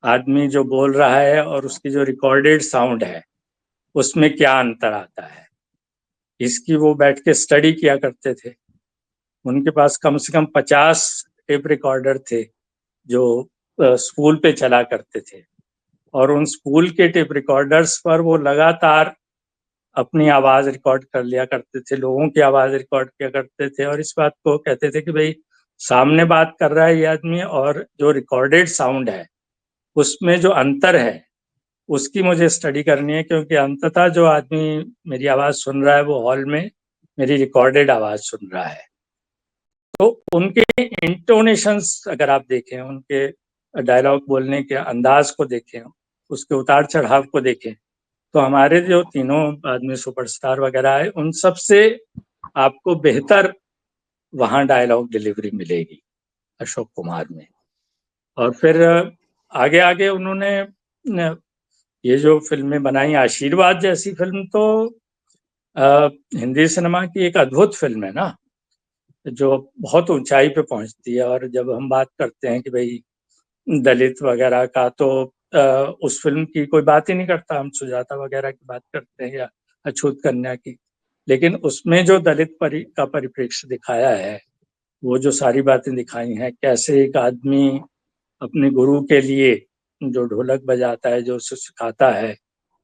आदमी जो बोल रहा है और उसकी जो रिकॉर्डेड साउंड है उसमें क्या अंतर आता है, इसकी वो बैठ के स्टडी किया करते थे। उनके पास कम से कम 50 टेप रिकॉर्डर थे जो स्कूल पे चला करते थे, और उन स्कूल के टेप रिकॉर्डर्स पर वो लगातार अपनी आवाज रिकॉर्ड कर लिया करते थे, लोगों की आवाज रिकॉर्ड किया करते थे, और इस बात को कहते थे कि भाई सामने बात कर रहा है ये आदमी और जो रिकॉर्डेड साउंड है उसमें जो अंतर है उसकी मुझे स्टडी करनी है, क्योंकि अंततः जो आदमी मेरी आवाज सुन रहा है वो हॉल में मेरी रिकॉर्डेड आवाज सुन रहा है। तो उनके इंटोनेशंस अगर आप देखें, उनके डायलॉग बोलने के अंदाज को देखें, उसके उतार चढ़ाव को देखें, तो हमारे जो तीनों आदमी सुपरस्टार वगैरह है उन सब से आपको बेहतर वहां डायलॉग डिलीवरी मिलेगी अशोक कुमार में। और फिर आगे आगे उन्होंने ये जो फिल्में बनाई, आशीर्वाद जैसी फिल्म तो हिंदी सिनेमा की एक अद्भुत फिल्म है ना, जो बहुत ऊंचाई पे पहुंचती है। और जब हम बात करते हैं कि भाई दलित वगैरह का, तो उस फिल्म की कोई बात ही नहीं करता। हम सुजाता वगैरह की बात करते हैं या अछूत कन्या की, लेकिन उसमें जो दलित का परिप्रेक्ष्य दिखाया है, वो जो सारी बातें दिखाई हैं, कैसे एक आदमी अपने गुरु के लिए जो ढोलक बजाता है, जो उसे सिखाता है,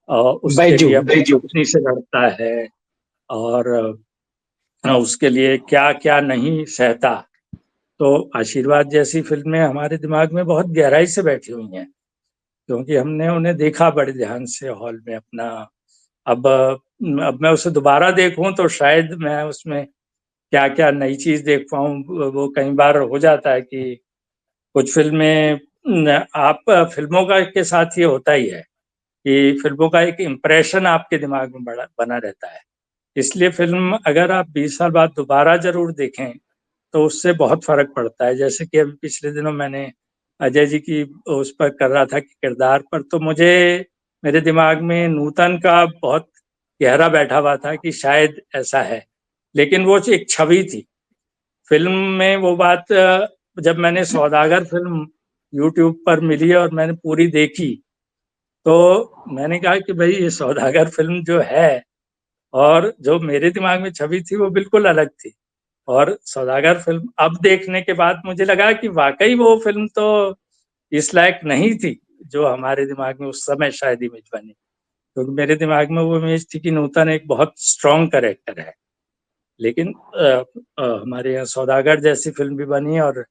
उसके बैजू लिए अपनी बैजू पत्नी से लड़ता है और उसके लिए क्या क्या नहीं सहता। तो आशीर्वाद जैसी फिल्में हमारे दिमाग में बहुत गहराई से बैठी हुई हैं, क्योंकि हमने उन्हें देखा बड़े ध्यान से हॉल में अपना। अब मैं उसे दोबारा देखूं तो शायद मैं उसमें क्या क्या नई चीज देख पाऊं। वो कई बार हो जाता है कि कुछ फिल्में आप फिल्मों का के साथ ये होता ही है कि फिल्मों का एक इम्प्रेशन आपके दिमाग में बना रहता है। इसलिए फिल्म अगर आप 20 साल बाद दोबारा जरूर देखें तो उससे बहुत फर्क पड़ता है। जैसे कि अभी पिछले दिनों मैंने अजय जी की उस पर कर रहा था कि किरदार पर, तो मुझे मेरे दिमाग में नूतन का बहुत गहरा बैठा हुआ था कि शायद ऐसा है, लेकिन वो एक छवि थी। फिल्म में वो बात जब मैंने सौदागर फिल्म यूट्यूब पर मिली और मैंने पूरी देखी, तो मैंने कहा कि भाई ये सौदागर फिल्म जो है और जो मेरे दिमाग में छवि थी वो बिल्कुल अलग थी। और सौदागर फिल्म अब देखने के बाद मुझे लगा कि वाकई वो फिल्म तो इस लायक नहीं थी जो हमारे दिमाग में उस समय शायद इमेज बनी। क्योंकि मेरे दिमाग में वो इमेज थी कि नूतन एक बहुत स्ट्रॉन्ग कैरेक्टर है, लेकिन हमारे यहाँ सौदागर जैसी फिल्म भी बनी और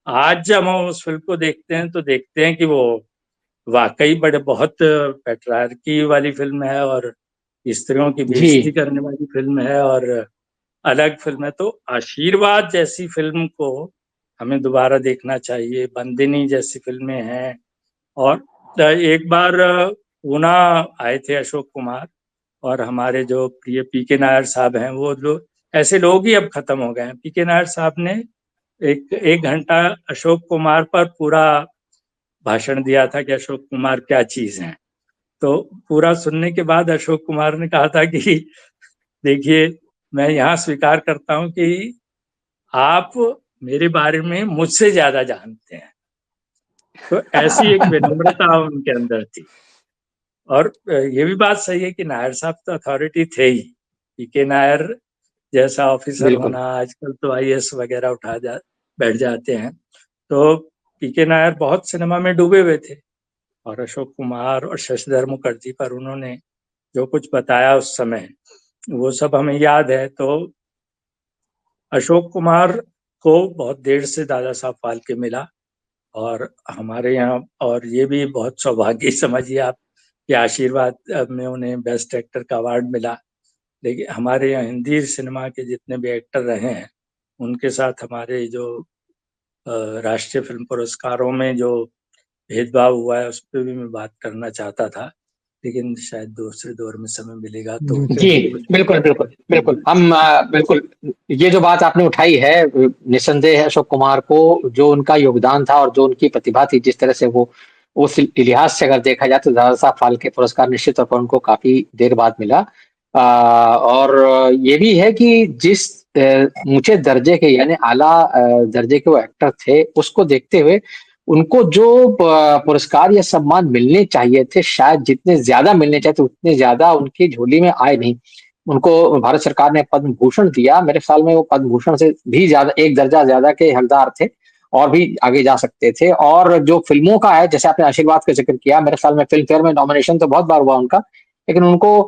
आज जब हम उस फिल्म को देखते हैं तो देखते हैं कि वो वाकई बड़े बहुत पैट्रियार्की वाली फिल्म है और स्त्रियों की जी। बेइज्जती करने वाली फिल्म है और अलग फिल्म है। तो आशीर्वाद जैसी फिल्म को हमें दोबारा देखना चाहिए। बंदिनी जैसी फिल्में हैं। और एक बार पूना आए थे अशोक कुमार, और हमारे जो प्रिय पीके नायर साहब हैं, वो लोग ऐसे लोग ही अब खत्म हो गए हैं। पीके नायर साहब ने एक घंटा अशोक कुमार पर पूरा भाषण दिया था कि अशोक कुमार क्या चीज हैं। तो पूरा सुनने के बाद अशोक कुमार ने कहा था कि देखिए, मैं यहाँ स्वीकार करता हूँ कि आप मेरे बारे में मुझसे ज्यादा जानते हैं। तो ऐसी एक विनम्रता उनके अंदर थी। और ये भी बात सही है कि नायर साहब तो अथॉरिटी थे ही। पीके नायर जैसा ऑफिसर बिल्कुल। होना, आजकल तो आईएएस वगैरह बैठ जाते हैं। तो पीके नायर बहुत सिनेमा में डूबे हुए थे, और अशोक कुमार और शशिधर मुखर्जी पर उन्होंने जो कुछ बताया उस समय, वो सब हमें याद है। तो अशोक कुमार को बहुत देर से दादा साहब फाल्के मिला, और हमारे यहाँ, और ये भी बहुत सौभाग्य समझिए आप कि आशीर्वाद में उन्हें बेस्ट एक्टर का अवार्ड मिला। लेकिन हमारे यहाँ हिंदी सिनेमा के जितने भी एक्टर रहे हैं, उनके साथ हमारे जो राष्ट्रीय फिल्म पुरस्कारों में जो भेदभाव हुआ है उस पर भी मैं बात करना चाहता था, लेकिन शायद दूसरे दौर में समय मिलेगा तो जी, कुछ बिल्कुल, बिल्कुल, बिल्कुल। हम बिल्कुल, ये जो बात आपने उठाई है, निस्संदेह अशोक कुमार को जो उनका योगदान था और जो उनकी प्रतिभा थी, जिस तरह से वो उस लिहाज से अगर देखा जाए तो दादा साहब फाल्के पुरस्कार निश्चित तौर पर उनको काफ़ी देर बाद मिला। और ये भी है कि जिस ऊँचे दर्जे के यानी आला दर्जे के वो एक्टर थे, उसको देखते हुए उनको जो पुरस्कार या सम्मान मिलने चाहिए थे, शायद जितने ज़्यादा मिलने चाहिए थे, उतने ज़्यादा उनकी झोली में आए नहीं। उनको भारत सरकार ने पद्म भूषण दिया, मेरे ख्याल में वो पद्म भूषण से भी ज़्यादा, एक दर्जा ज़्यादा के हकदार थे और भी आगे जा सकते थे। और जो फ़िल्मों का है, जैसे आपने आशीर्वाद का ज़िक्र किया, मेरे ख्याल में फ़िल्म फेयर में नॉमिनेशन तो बहुत बार हुआ उनका, लेकिन उनको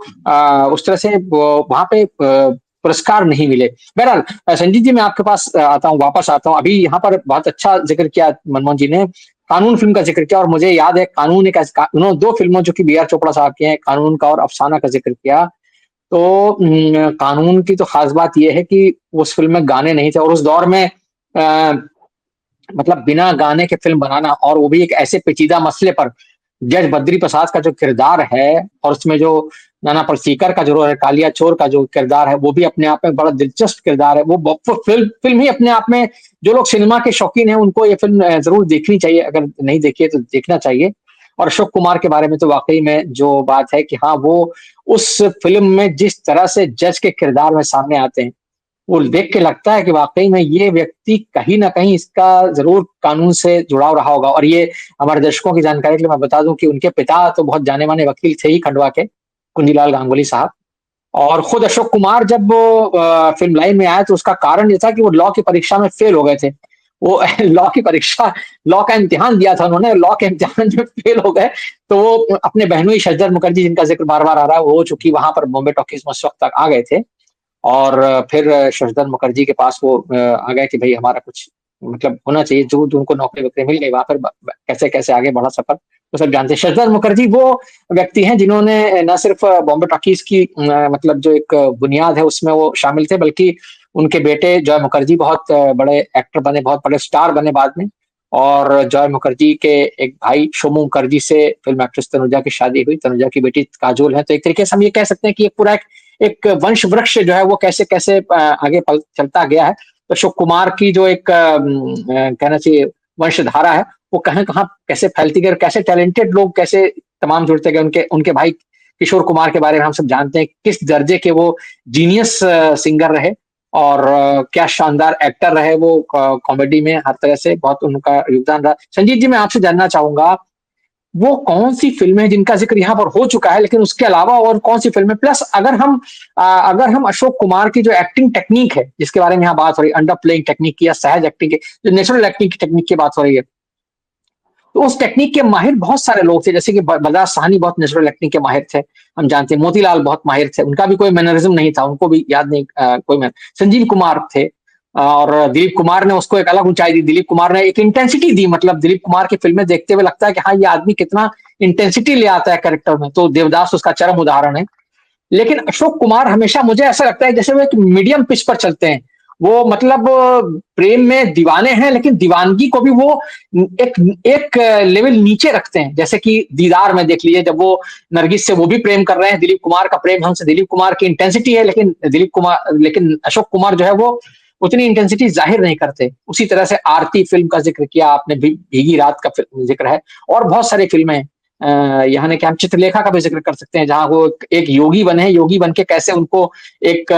उस तरह से वहाँ पे पुरस्कार नहीं मिले। बहरहाल संजीत जी, मैं आपके पास आता हूँ, वापस आता हूँ। अभी यहाँ पर बहुत अच्छा ज़िक्र किया मनमोहन जी ने, कानून फ़िल्म का ज़िक्र किया, और मुझे याद है कानून एक उन्होंने 2 फ़िल्मों जो कि बी आर चोपड़ा साहब की हैं, कानून का और अफसाना का ज़िक्र किया। तो कानून की तो ख़ास बात ये है कि उस फ़िल्म में गाने नहीं थे, और उस दौर में मतलब बिना गाने के फ़िल्म बनाना, और वो भी एक ऐसे पेचीदा मसले पर। जज बद्री प्रसाद का जो किरदार है, और उसमें जो नाना पाटेकर का जो रोल है, कालिया चोर का जो किरदार है, वो भी अपने आप में बड़ा दिलचस्प किरदार है। वो फ़िल्म ही अपने आप में, जो लोग सिनेमा के शौकीन हैं, उनको ये फ़िल्म ज़रूर देखनी चाहिए, अगर नहीं देखी है तो देखना चाहिए। और अशोक कुमार के बारे में तो वाक़ई में जो बात है कि हाँ, वो उस फ़िल्म में जिस तरह से जज के किरदार में सामने आते हैं, वो देख के लगता है कि वाक़ई में ये व्यक्ति कहीं न कहीं इसका ज़रूर कानून से जुड़ाव रहा होगा। और ये हमारे दर्शकों की जानकारी के लिए मैं बता दूँ कि उनके पिता तो बहुत जाने-माने वकील थे ही खंडवा के, कुंजीलाल गांगुली साहब। और खुद अशोक कुमार जब वो फ़िल्म लाइन में आए तो उसका कारण ये था कि वो लॉ की परीक्षा में फ़ेल हो गए थे। वो लॉ की परीक्षा लॉ का इम्तिहान दिया था उन्होंने, लॉ के इम्तिहान में फ़ेल हो गए, तो वो अपने बहनोई शशधर मुखर्जी जिनका ज़िक्र बार-बार आ रहा है, वो चूँकि वहाँ पर बॉम्बे टॉकीज़ में उस वक़्त तक आ गए थे। और फिर शशधर मुखर्जी के पास वो आ गए कि भई हमारा कुछ मतलब होना चाहिए, जो जो उनको नौकरी-वोकरी मिल गई वहाँ पर कैसे-कैसे आगे बढ़ा सफ़र, वो सब जानते हैं। शशधर मुखर्जी वो व्यक्ति हैं जिन्होंने न सिर्फ़ बॉम्बे टॉकीज़ की मतलब जो एक बुनियाद है उसमें वो शामिल थे, बल्कि उनके बेटे जॉय मुखर्जी बहुत बड़े एक्टर बने, बहुत बड़े स्टार बने बाद में। और जॉय मुखर्जी के एक भाई शोमू मुखर्जी से फ़िल्म एक्ट्रेस तनुजा की शादी हुई, तनुजा की बेटी काजोल है। तो एक तरीके से हम ये कह सकते हैं कि एक पूरा एक वंश वृक्ष जो है वो कैसे-कैसे आगे पल चलता गया है। तो अशोक कुमार की जो एक कहना चाहिए वंशधारा है, वो कहाँ-कहाँ कैसे फैलती गई और कैसे टैलेंटेड लोग कैसे तमाम जुड़ते गए। उनके उनके भाई किशोर कुमार के बारे में हम सब जानते हैं, किस दर्जे के वो जीनियस सिंगर रहे और क्या शानदार एक्टर रहे वो कॉमेडी में हर तरह से बहुत उनका योगदान रहा। संजीत जी, मैं आपसे जानना चाहूँगा वो कौन-सी फ़िल्में हैं जिनका ज़िक्र यहाँ पर हो चुका है, लेकिन उसके अलावा और कौन-सी फ़िल्में प्लस अगर हम अशोक कुमार की जो एक्टिंग टेक्नीक है, जिसके बारे में यहाँ बात हो रही है, अंडर प्लेइंग टेक्नीक की या सहज एक्टिंग की, जो नेचुरल एक्टिंग की टेक्नीक की बात हो रही है, तो उस टेक्नीक के माहिर बहुत सारे लोग थे, जैसे कि बलराज साहनी बहुत नेचुरल एक्टिंग के माहिर थे, हम जानते हैं। मोतीलाल बहुत माहिर थे, उनका भी कोई मैनरिज़्म नहीं था, उनको भी याद नहीं कोई मैन संजीव कुमार थे और दिलीप कुमार ने उसको एक अलग ऊँचाई दी। दिलीप कुमार ने एक इंटेंसिटी दी, मतलब दिलीप कुमार की फ़िल्में देखते हुए लगता है कि हाँ, ये आदमी कितना इंटेंसिटी ले आता है कैरेक्टर में, तो देवदास उसका चरम उदाहरण है। लेकिन अशोक कुमार हमेशा मुझे ऐसा लगता है जैसे वो एक मीडियम पिच पर चलते हैं। वो मतलब प्रेम में दीवाने हैं लेकिन दीवानगी को भी वो एक एक लेवल नीचे रखते हैं। जैसे कि दीदार में देख लीजिए, जब वो नरगिस से वो भी प्रेम कर रहे हैं, दिलीप कुमार का प्रेम हमसे दिलीप कुमार की इंटेंसिटी है, लेकिन अशोक कुमार जो है वो उतनी इंटेंसिटी ज़ाहिर नहीं करते। उसी तरह से आरती फ़िल्म का ज़िक्र किया आपने, भीगी रात का ज़िक्र है और बहुत सारी फ़िल्में हैं। यानी कि हम चित्रलेखा का भी ज़िक्र कर सकते हैं, जहाँ वो एक योगी बने हैं, योगी बन के कैसे उनको एक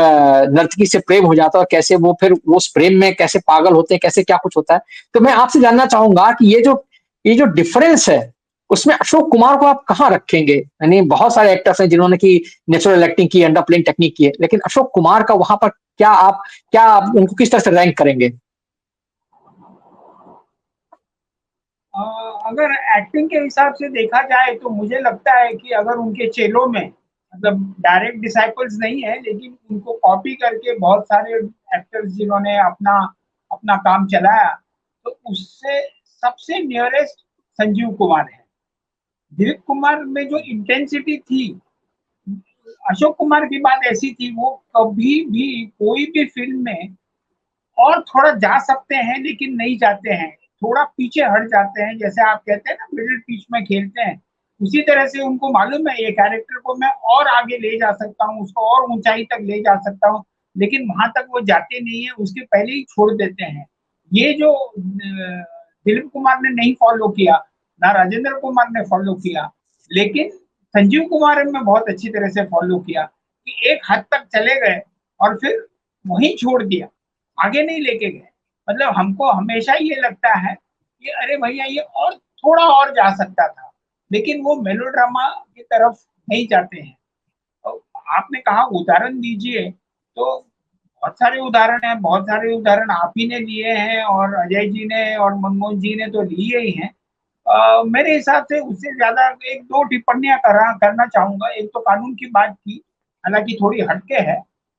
नर्तकी से प्रेम हो जाता है और कैसे वो फिर उस प्रेम में कैसे पागल होते हैं, कैसे क्या कुछ होता है। तो मैं आपसे जानना चाहूँगा कि ये जो डिफ़रेंस है, उसमें अशोक कुमार को आप कहाँ रखेंगे? यानी बहुत सारे एक्टर्स हैं जिन्होंने की नेचुरल एक्टिंग की, अंडर प्लेइंग टेक्निक की है, लेकिन अशोक कुमार का वहाँ पर क्या आप उनको किस तरह से रैंक करेंगे? अ, अगर एक्टिंग के हिसाब से देखा जाए तो मुझे लगता है कि अगर उनके चेलों में मतलब डायरेक्ट डिसाइपल्स नहीं है, लेकिन उनको कॉपी करके बहुत सारे एक्टर्स जिन्होंने अपना अपना काम चलाया, तो उससे सबसे नियरेस्ट संजीव कुमार है। दिलीप कुमार में जो इंटेंसिटी थी, अशोक कुमार की बात ऐसी थी, वो कभी भी कोई भी फ़िल्म में और थोड़ा जा सकते हैं लेकिन नहीं जाते हैं, थोड़ा पीछे हट जाते हैं, जैसे आप कहते हैं ना मिडल पिच में खेलते हैं, उसी तरह से उनको मालूम है ये कैरेक्टर को मैं और आगे ले जा सकता हूँ, उसको और ऊँचाई तक ले जा सकता हूँ, लेकिन वहाँ तक वो जाते नहीं है, उसके पहले ही छोड़ देते हैं। ये जो दिलीप कुमार ने नहीं फ़ॉलो किया, ना राजेंद्र कुमार ने फ़ॉलो किया, लेकिन संजीव कुमार ने बहुत अच्छी तरह से फ़ॉलो किया कि एक हद तक चले गए और फिर वहीं छोड़ दिया। आगे नहीं लेके गए। मतलब हमको हमेशा ये लगता है कि अरे भैया ये और थोड़ा और जा सकता था, लेकिन वो मेलोड्रामा की तरफ नहीं जाते हैं। तो आपने कहा उदाहरण दीजिए, तो बहुत सारे उदाहरण हैं, बहुत सारे उदाहरण आप ही ने लिए हैं और अजय जी ने और मनमोहन जी ने तो लिए ही हैं। मेरे हिसाब से उससे ज़्यादा 1-2 टिप्पणियाँ करना चाहूँगा। एक तो कानून की बात की, हालाँकि थोड़ी हटके है।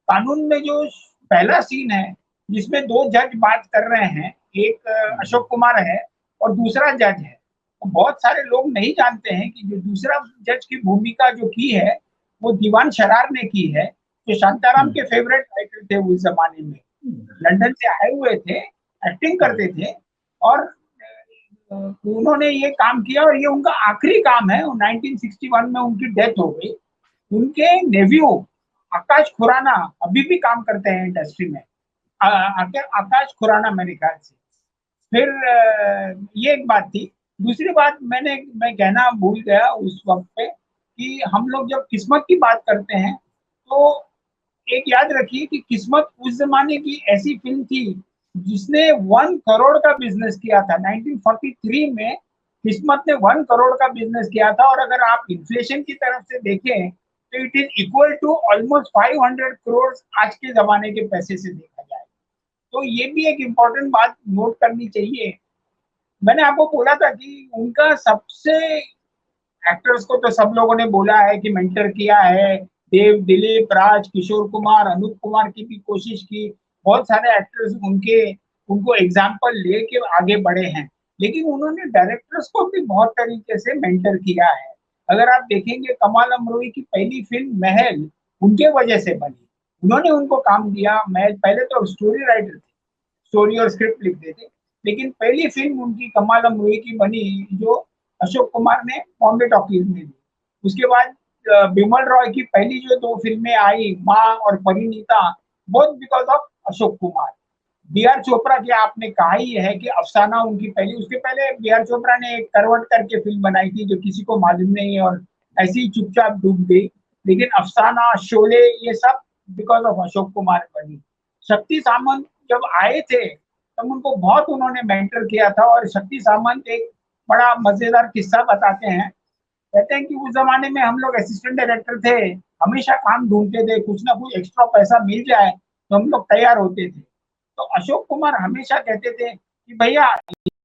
कानून में जो पहला सीन है, जिसमें 2 जज बात कर रहे हैं, एक अशोक कुमार है और दूसरा जज है। तो बहुत सारे लोग नहीं जानते हैं कि जो दूसरा जज की भूमिका जो की है, वो दीवान शरार ने की है, जो शांताराम के फ़ेवरेट राइटर थे उस ज़माने में। लंदन से आए हुए थे, एक्टिंग करते थे और उन्होंने ये काम किया और ये उनका आखिरी काम है। 1961 में उनकी डेथ हो गई। उनके नेफ्यू आकाश खुराना अभी भी काम करते हैं इंडस्ट्री में। आकाश खुराना मेरे ख्याल से। फिर ये एक बात थी। दूसरी बात मैं कहना भूल गया उस वक़्त पे कि हम लोग जब किस्मत की बात करते हैं, तो एक याद रखिए कि किस्मत उस जमाने की ऐसी फिल्म थी जिसने 1 करोड़ का बिजनेस किया था 1943 में। किस्मत ने 1 करोड़ का बिजनेस किया था, और अगर आप इन्फ्लेशन की तरफ से देखें तो it is equal to almost 500 crore आज के जमाने के पैसे से देखा जाए। तो ये भी एक इम्पोर्टेंट बात नोट करनी चाहिए। मैंने आपको बोला था कि उनका सबसे, एक्टर्स को तो सब लोगों ने बोला है कि मेंटर किया है, देव, दिलीप, राज, किशोर कुमार, अनूप कुमार की भी कोशिश की, बहुत सारे एक्टर्स उनके उनको एग्जाम्पल लेके आगे बढ़े हैं, लेकिन उन्होंने डायरेक्टर्स को भी बहुत तरीके से मेंटर किया है। अगर आप देखेंगे कमाल अमरोही की पहली फिल्म महल उनके वजह से बनी, उन्होंने उनको काम दिया। महल पहले तो स्टोरी राइटर थे, स्टोरी और स्क्रिप्ट लिखते थे, लेकिन पहली फिल्म उनकी कमाल अमरोही की बनी जो अशोक कुमार ने बॉम्बे टॉकीज में दी। उसके बाद बिमल रॉय की पहली जो 2 फिल्में आई, माँ और Parineeta, both because of Ashok Kumar. B R Chopra की आपने कहा ही है कि अफसाना उनकी पहली, उसके पहले बी आर चोपड़ा ने एक करवट करके फिल्म बनाई थी जो किसी को मालूम नहीं है और ऐसी ही चुपचाप डूब गई, लेकिन अफसाना, शोले, ये सब बिकॉज ऑफ अशोक कुमार बनी। शक्ति सामंत जब आए थे तब उनको बहुत उन्होंने मेंटर किया था, और शक्ति सामंत एक बड़ा मजेदार किस्सा बताते हैं। कहते हैं कि उस जमाने में हम लोग असिस्टेंट डायरेक्टर थे, हमेशा काम ढूंढते थे, कुछ ना कुछ एक्स्ट्रा पैसा मिल जाए तो हम लोग तैयार होते थे। तो अशोक कुमार हमेशा कहते थे कि भैया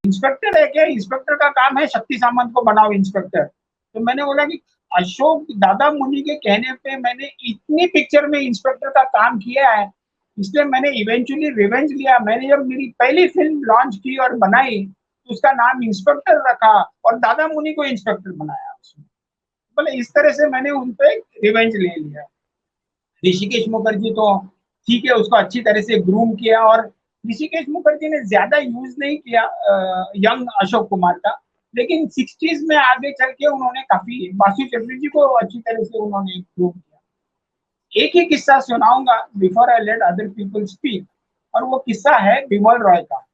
इंस्पेक्टर है क्या, इंस्पेक्टर का काम है, शक्ति सामंत को बनाओ इंस्पेक्टर। तो मैंने बोला कि अशोक दादा मुनि के कहने पे मैंने इतनी पिक्चर में इंस्पेक्टर का काम किया है, इसलिए मैंने इवेंचुअली रिवेंज लिया। मैंने जब मेरी पहली फिल्म लॉन्च की और बनाई तो उसका नाम इंस्पेक्टर रखा और दादा मुनि को इंस्पेक्टर बनाया उसमें। बोले इस तरह से मैंने उन पे रिवेंज ले लिया। ऋषिकेश मुखर्जी तो ठीक है, उसको अच्छी तरह से ग्रूम किया, और ऋषिकेश मुखर्जी ने ज्यादा यूज नहीं किया यंग अशोक कुमार का, लेकिन 60s में आगे चल के उन्होंने काफी, बासु चटर्जी को अच्छी तरह से उन्होंने ग्रूम किया। एक ही किस्सा सुनाऊंगा before I let other people speak, और वो किस्सा है बिमल रॉय का।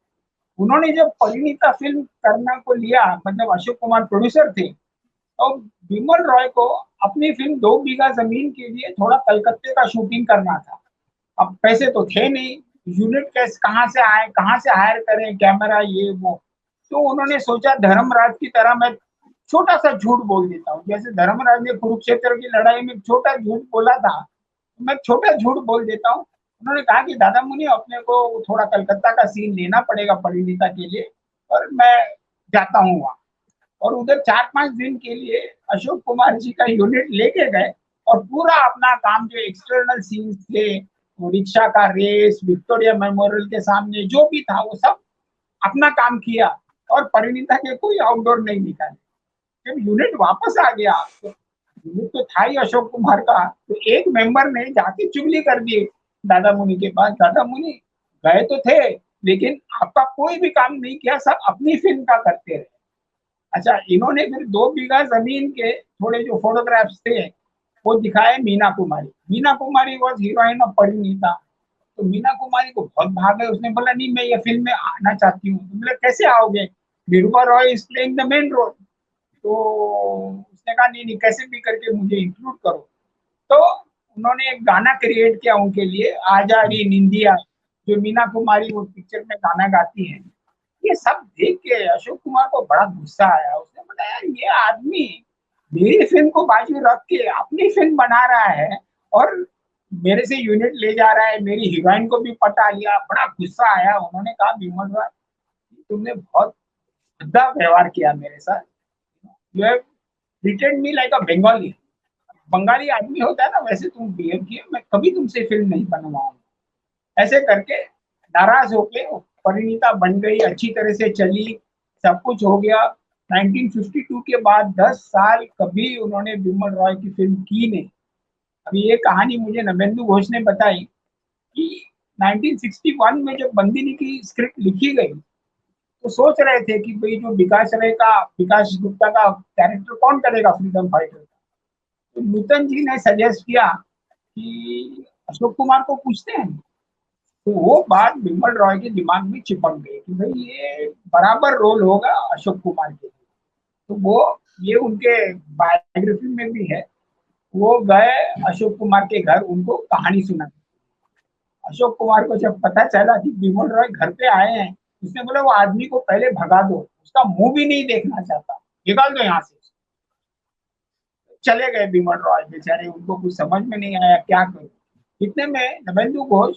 उन्होंने जब परिणीता फिल्म करना को लिया, मतलब अशोक कुमार प्रोड्यूसर थे, तो बिमल रॉय को अपनी फिल्म 2 बीघा जमीन के लिए थोड़ा कलकत्ते का शूटिंग करना था। अब पैसे तो थे नहीं, यूनिट कैसे कहाँ से आए, कहाँ से हायर करें, कैमरा ये वो। तो उन्होंने सोचा धर्मराज की तरह मैं छोटा सा झूठ बोल देता हूँ, जैसे धर्मराज ने कुरुक्षेत्र की लड़ाई में छोटा झूठ बोला था, मैं छोटा झूठ बोल देता हूँ। उन्होंने कहा कि दादा मुनि अपने को थोड़ा कलकत्ता का सीन लेना पड़ेगा परिणीता के लिए, और मैं जाता हूँ वहाँ। और उधर 4-5 दिन के लिए अशोक कुमार जी का यूनिट लेके गए, और पूरा अपना काम जो एक्सटर्नल सीन्स थे, वो रिक्शा का रेस, विक्टोरिया मेमोरियल के सामने जो भी था वो सब अपना काम किया, और परिणीता के कोई आउटडोर नहीं निकाले। जब यूनिट वापस आ गया तो यूनिट तो था ही अशोक कुमार का, तो एक मेंबर ने जाके चुगली कर दी दादा मुनि के पास, दादा मुनि गए तो थे लेकिन आपका कोई भी काम नहीं किया, सब अपनी फिल्म का करते रहे। अच्छा, इन्होंने फिर 2 बीघा जमीन के थोड़े जो फोटोग्राफ्स थे वो दिखाए Meena Kumari. Meena Kumari was heroine of Parineeta. तो मीना कुमारी को बहुत भाग है, उसने बोला नहीं मैं ये फिल्म में आना चाहती हूँ। तो बोले कैसे आओगे, Nirupa Roy is playing the main role. तो उसने कहा नहीं नहीं, कैसे भी करके मुझे इंक्लूड करो। तो उन्होंने एक गाना क्रिएट किया उनके लिए, आजा री निंदिया, जो मीना कुमारी वो पिक्चर में गाना गाती है। ये सब देख के अशोक कुमार को बड़ा गुस्सा आया। उसने बोला यार ये आदमी मेरी फिल्म को बाजू रख के अपनी फिल्म बना रहा है और मेरे से यूनिट ले जा रहा है, मेरी हीरोइन को भी पटा लिया। बड़ा गुस्सा आया। उन्होंने कहा विमल राय तुमने बहुत गंदा व्यवहार किया मेरे साथ, you have treated me like अ बंगाली। बंगाली आदमी होता है ना वैसे तुम बिहेव किए, मैं कभी तुमसे फिल्म नहीं बनवाऊंगा। ऐसे करके नाराज होके परिणीता बन गई, अच्छी तरह से चली, सब कुछ हो गया। 1952 के बाद 10 साल कभी उन्होंने बिमल रॉय की फिल्म की नहीं। अभी ये कहानी मुझे नवेंदु घोष ने बताई कि 1961 में जब बंदिनी की स्क्रिप्ट लिखी गई तो सोच रहे थे कि भाई जो विकास गुप्ता का कैरेक्टर कौन करेगा फ्रीडम फाइटर का। तो नूतन जी ने सजेस्ट किया कि अशोक कुमार को पूछते हैं। तो वो बात बिमल रॉय के दिमाग में चिपक गई कि भाई ये बराबर रोल होगा अशोक कुमार के लिए। तो वो ये उनके बायोग्राफी में भी है। वो गए अशोक कुमार के घर, उनको कहानी सुना। अशोक कुमार को जब पता चला कि बिमल रॉय घर पे आए हैं, उसने बोला वो आदमी को पहले भगा दो, उसका मुंह भी नहीं देखना चाहता, निकाल दो यहाँ से। चले गए बिमल रॉय बेचारे, उनको कुछ समझ में नहीं आया क्या करें। इतने में नवेंदु घोष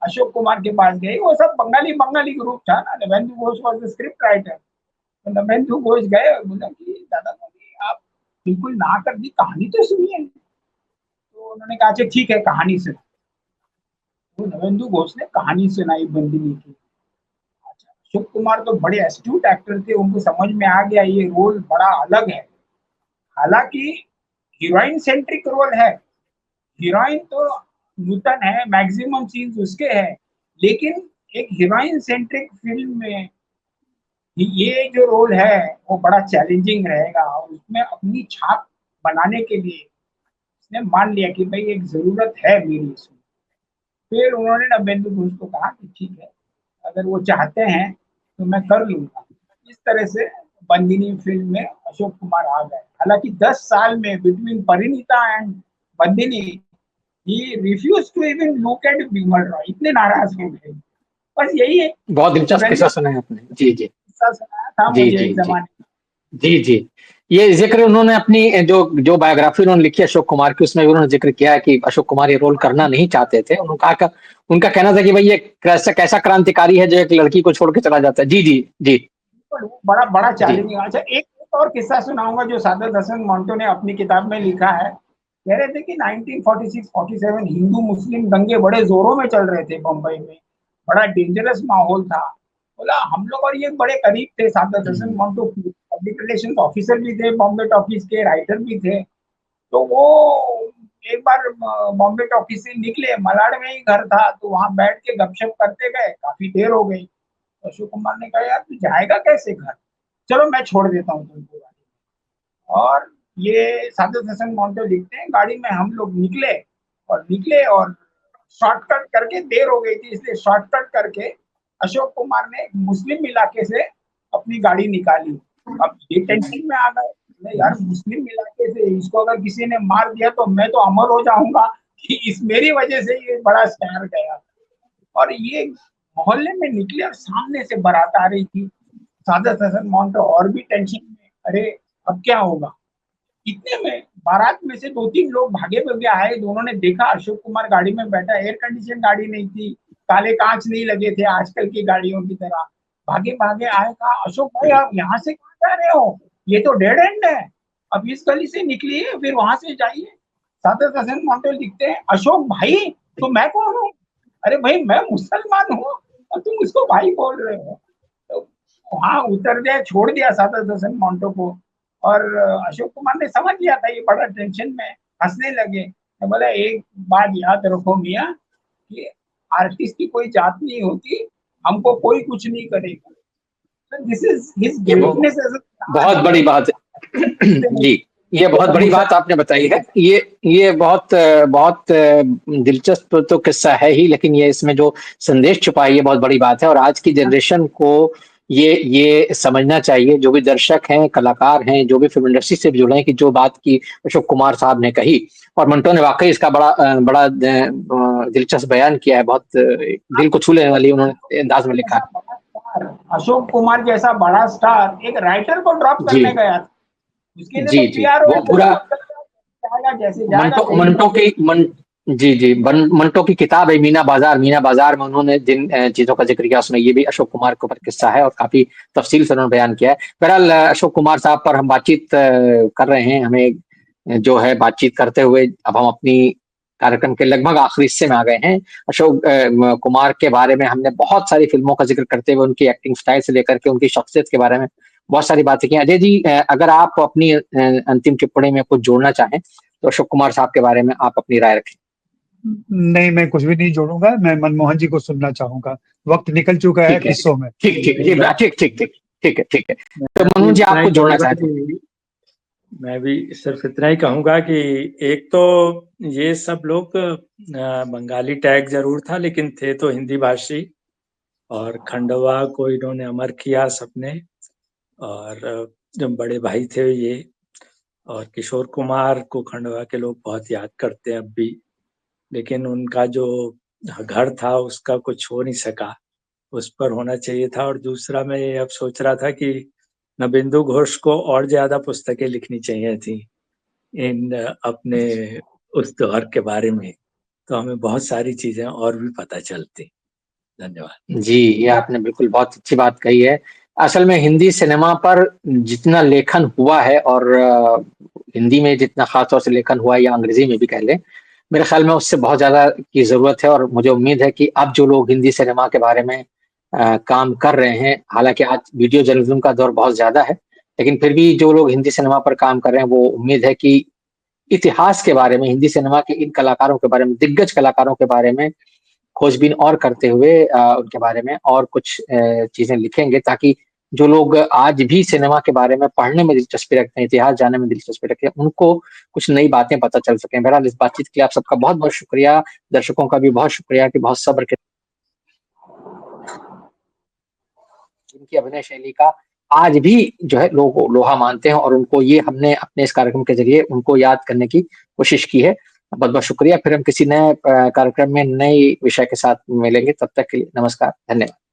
अशोक कुमार के पास गए। वो सब बंगाली बंगाली ग्रुप था ना, Navendu Ghosh was the script writer. तो नवेंदु घोष गए और बोला कि दादा आप बिल्कुल ना कर दी, कहानी तो सुनिए। तो उन्होंने कहा अच्छा ठीक है कहानी सुना। तो नवेंदु घोष ने कहानी सुनाई बंदिनी की। अच्छा, अशोक कुमार तो बड़े एस्ट्यूट एक्टर थे, उनको समझ में आ गया ये रोल बड़ा अलग है। हालांकि हीरोइन सेंट्रिक रोल है, हीरोइन तो नूतन है, मैक्सिमम सीन्स उसके हैं, लेकिन एक हीरोइन सेंट्रिक फिल्म में ये जो रोल है वो बड़ा चैलेंजिंग रहेगा। और उसमें अपनी छाप बनाने के लिए उसने मान लिया कि भाई एक जरूरत है मेरी इसमें। फिर उन्होंने नवेंदु घोष को कहा कि ठीक है, अगर वो चाहते हैं तो मैं कर लूंगा। इस तरह से बंदिनी फिल्म में अशोक कुमार आ गए। हालांकि 10 साल में between Parineeta and Bandini he refuse to even look at Bimal Roy, इतने नाराज हो गए। बस यही है। बहुत दिलचस्प किस्सा सुना है आपने। जी जी किस्सा सुनाया था जी मुझे जी एक जी जमाने। जी जी। ये जिक्र उन्होंने अपनी जो जो बायोग्राफी उन्होंने लिखी अशोक कुमार की, उसमें भी उन्होंने जिक्र किया है कि अशोक कुमार ये रोल करना नहीं चाहते थे। उनका कहना था कि भाई ये कैसा क्रांतिकारी है जो एक लड़की को छोड़ के चला जाता है। जी जी जी बड़ा बड़ा जी चैलेंजिंग। अच्छा एक और किस्सा सुनाऊंगा जो सादत हसन मंटो ने अपनी किताब में लिखा है। कह रहे थे कि 1946-47 हिंदू मुस्लिम दंगे बड़े जोरों में चल रहे थे बम्बई में, बड़ा डेंजरस माहौल था। बोला हम लोग और ये बड़े करीब थे, Saadat Hasan Manto public relation officer भी थे, बॉम्बे टॉकीज के राइटर भी थे। तो वो एक बार बॉम्बे टॉकीज से निकले, मलाड में ही घर था, तो वहां बैठ के गपशप करते गए, काफी देर हो गई। अशोक कुमार ने कहा यार तू जाएगा कैसे घर, चलो मैं छोड़ देता हूँ तुमको गाड़ी में। और ये सादत हसन मंटो लिखते हैं गाड़ी में हम लोग निकले और शॉर्टकट करके, देर हो गई थी इसलिए शॉर्टकट करके अशोक कुमार ने एक मुस्लिम इलाके से अपनी गाड़ी निकाली। अब ये टेंशन में आ गए, यार मुस्लिम इलाके से इसको अगर किसी ने मार दिया तो मैं तो अमर हो जाऊंगा कि इस मेरी वजह से ये बड़ा स्टार गया। और ये मोहल्ले में निकले और सामने से बारात आ रही थी। सादत हसन मंटो और भी टेंशन में, अरे अब क्या होगा। इतने में बारात में से 2-3 लोग भागे भागे आए। दोनों ने देखा अशोक कुमार गाड़ी में बैठा, एयर कंडीशन गाड़ी नहीं थी, काले कांच नहीं लगे थे आजकल की गाड़ियों की तरह। भागे भागे आए, कहा अशोक भाई आप यहाँ से कहाँ जा रहे हो, ये तो डेड एंड है, अब इस गली से निकलिए फिर वहां से जाइए। सादत हसन मंटो लिखते हैं अशोक भाई तो मैं कौन हूँ, अरे भाई मैं मुसलमान हूँ और तुम उसको भाई बोल रहे हो। तो वहां उतर गए, छोड़ दिया सादत हसन मंटो को। और अशोक कुमार ने समझ लिया था ये बड़ा टेंशन में, हंसने लगे। तो बोला एक बात याद रखो मियाँ कि आर्टिस्ट की कोई जात नहीं होती, हमको कोई कुछ नहीं करेगा। दिस इज हिज ये ग्रेटनेस एज बहुत बड़ी बात है। जी, ये बहुत बड़ी बात आपने बताई है। ये बहुत दिलचस्प तो किस्सा है ही, लेकिन ये इसमें जो संदेश छुपा है ये बहुत बड़ी बात है। और आज की जनरेशन को ये समझना चाहिए, जो भी दर्शक हैं, कलाकार हैं, जो भी फिल्म इंडस्ट्री से जुड़े हैं, कि जो बात की अशोक कुमार साहब ने कही और मंटो ने वाकई इसका बड़ा दिलचस्प बयान किया है। बहुत दिल को छू लेने वाली उन्होंने अंदाज में लिखा है। अशोक कुमार जैसा बड़ा स्टार एक राइटर को ड्रॉप जी करने गया था, उसके लिए जी तो जी पीआरओ वो पूरा जाएगा जैसे जाएगा मंटो कहीं मंटो की मन जी जी मंटो की किताब है मीना बाजार में उन्होंने जिन चीजों का जिक्र किया उसमें ये भी अशोक कुमार के ऊपर किस्सा है और काफी तफसील से उन्होंने बयान किया है। बहरहाल अशोक कुमार साहब पर हम बातचीत कर रहे हैं। हमें जो है बातचीत करते हुए अब हम अपनी कार्यक्रम के लगभग आखिरी हिस्से में आ गए हैं। अशोक कुमार के बारे में हमने बहुत सारी फिल्मों का जिक्र करते हुए उनकी एक्टिंग स्टाइल से लेकर के उनकी शख्सियत के बारे में बहुत सारी बातें की। अजय जी, अगर आप अपनी अंतिम टिप्पणी में कुछ जोड़ना चाहें तो अशोक कुमार साहब के बारे में आप अपनी राय रखें। नहीं, मैं कुछ भी नहीं जोड़ूंगा। मैं मनमोहन जी को सुनना चाहूंगा। वक्त निकल चुका है ठीक है किस्सों में। ठीक ठीक जी ठीक ठीक ठीक ठीक है ठीक है। तो मनोज जी आप कुछ जोड़ना चाहते हैं? मैं भी सिर्फ इतना ही कहूंगा कि एक तो ये सब लोग बंगाली टैग जरूर था लेकिन थे तो हिंदी भाषी, और खंडवा को इन्होंने अमर किया सबने। और जो बड़े भाई थे ये, और किशोर कुमार को खंडवा के लोग बहुत याद करते हैं अब भी, लेकिन उनका जो घर था उसका कुछ हो नहीं सका, उस पर होना चाहिए था। और दूसरा मैं ये अब सोच रहा था कि नबिंदु घोष को और ज्यादा पुस्तकें लिखनी चाहिए थी इन अपने उस दौर के बारे में, तो हमें बहुत सारी चीजें और भी पता चलती। धन्यवाद। जी, ये आपने बिल्कुल बहुत अच्छी बात कही है। असल में हिंदी सिनेमा पर जितना लेखन हुआ है और हिंदी में जितना ख़ास तौर से लेखन हुआ है या अंग्रेज़ी में भी कह लें, मेरे ख़्याल में उससे बहुत ज़्यादा की ज़रूरत है और मुझे उम्मीद है कि अब जो लोग हिंदी सिनेमा के बारे में काम कर रहे हैं, हालाँकि आज वीडियो जर्नलिज़्म का दौर बहुत ज़्यादा है, लेकिन फिर भी जो लोग हिंदी सिनेमा पर काम कर रहे हैं, वो उम्मीद है कि इतिहास के बारे में, हिंदी सिनेमा के इन कलाकारों के बारे में, दिग्गज कलाकारों के बारे में खोजबीन और करते हुए उनके बारे में और कुछ चीज़ें लिखेंगे ताकि जो लोग आज भी सिनेमा के बारे में पढ़ने में दिलचस्पी रखते हैं, इतिहास जानने में दिलचस्पी रखते हैं, उनको कुछ नई बातें पता चल सकें। बहरहाल इस बातचीत के लिए आप सबका बहुत-बहुत शुक्रिया, दर्शकों का भी बहुत शुक्रिया कि बहुत सब्र के जिनकी अभिनय शैली का आज भी जो है लोग लोहा मानते हैं और उनको ये हमने अपने इस कार्यक्रम के ज़रिए उनको याद करने की कोशिश की है। बहुत-बहुत शुक्रिया, फिर हम किसी नए कार्यक्रम में नए विषय के साथ मिलेंगे, तब तक के लिए नमस्कार, धन्यवाद।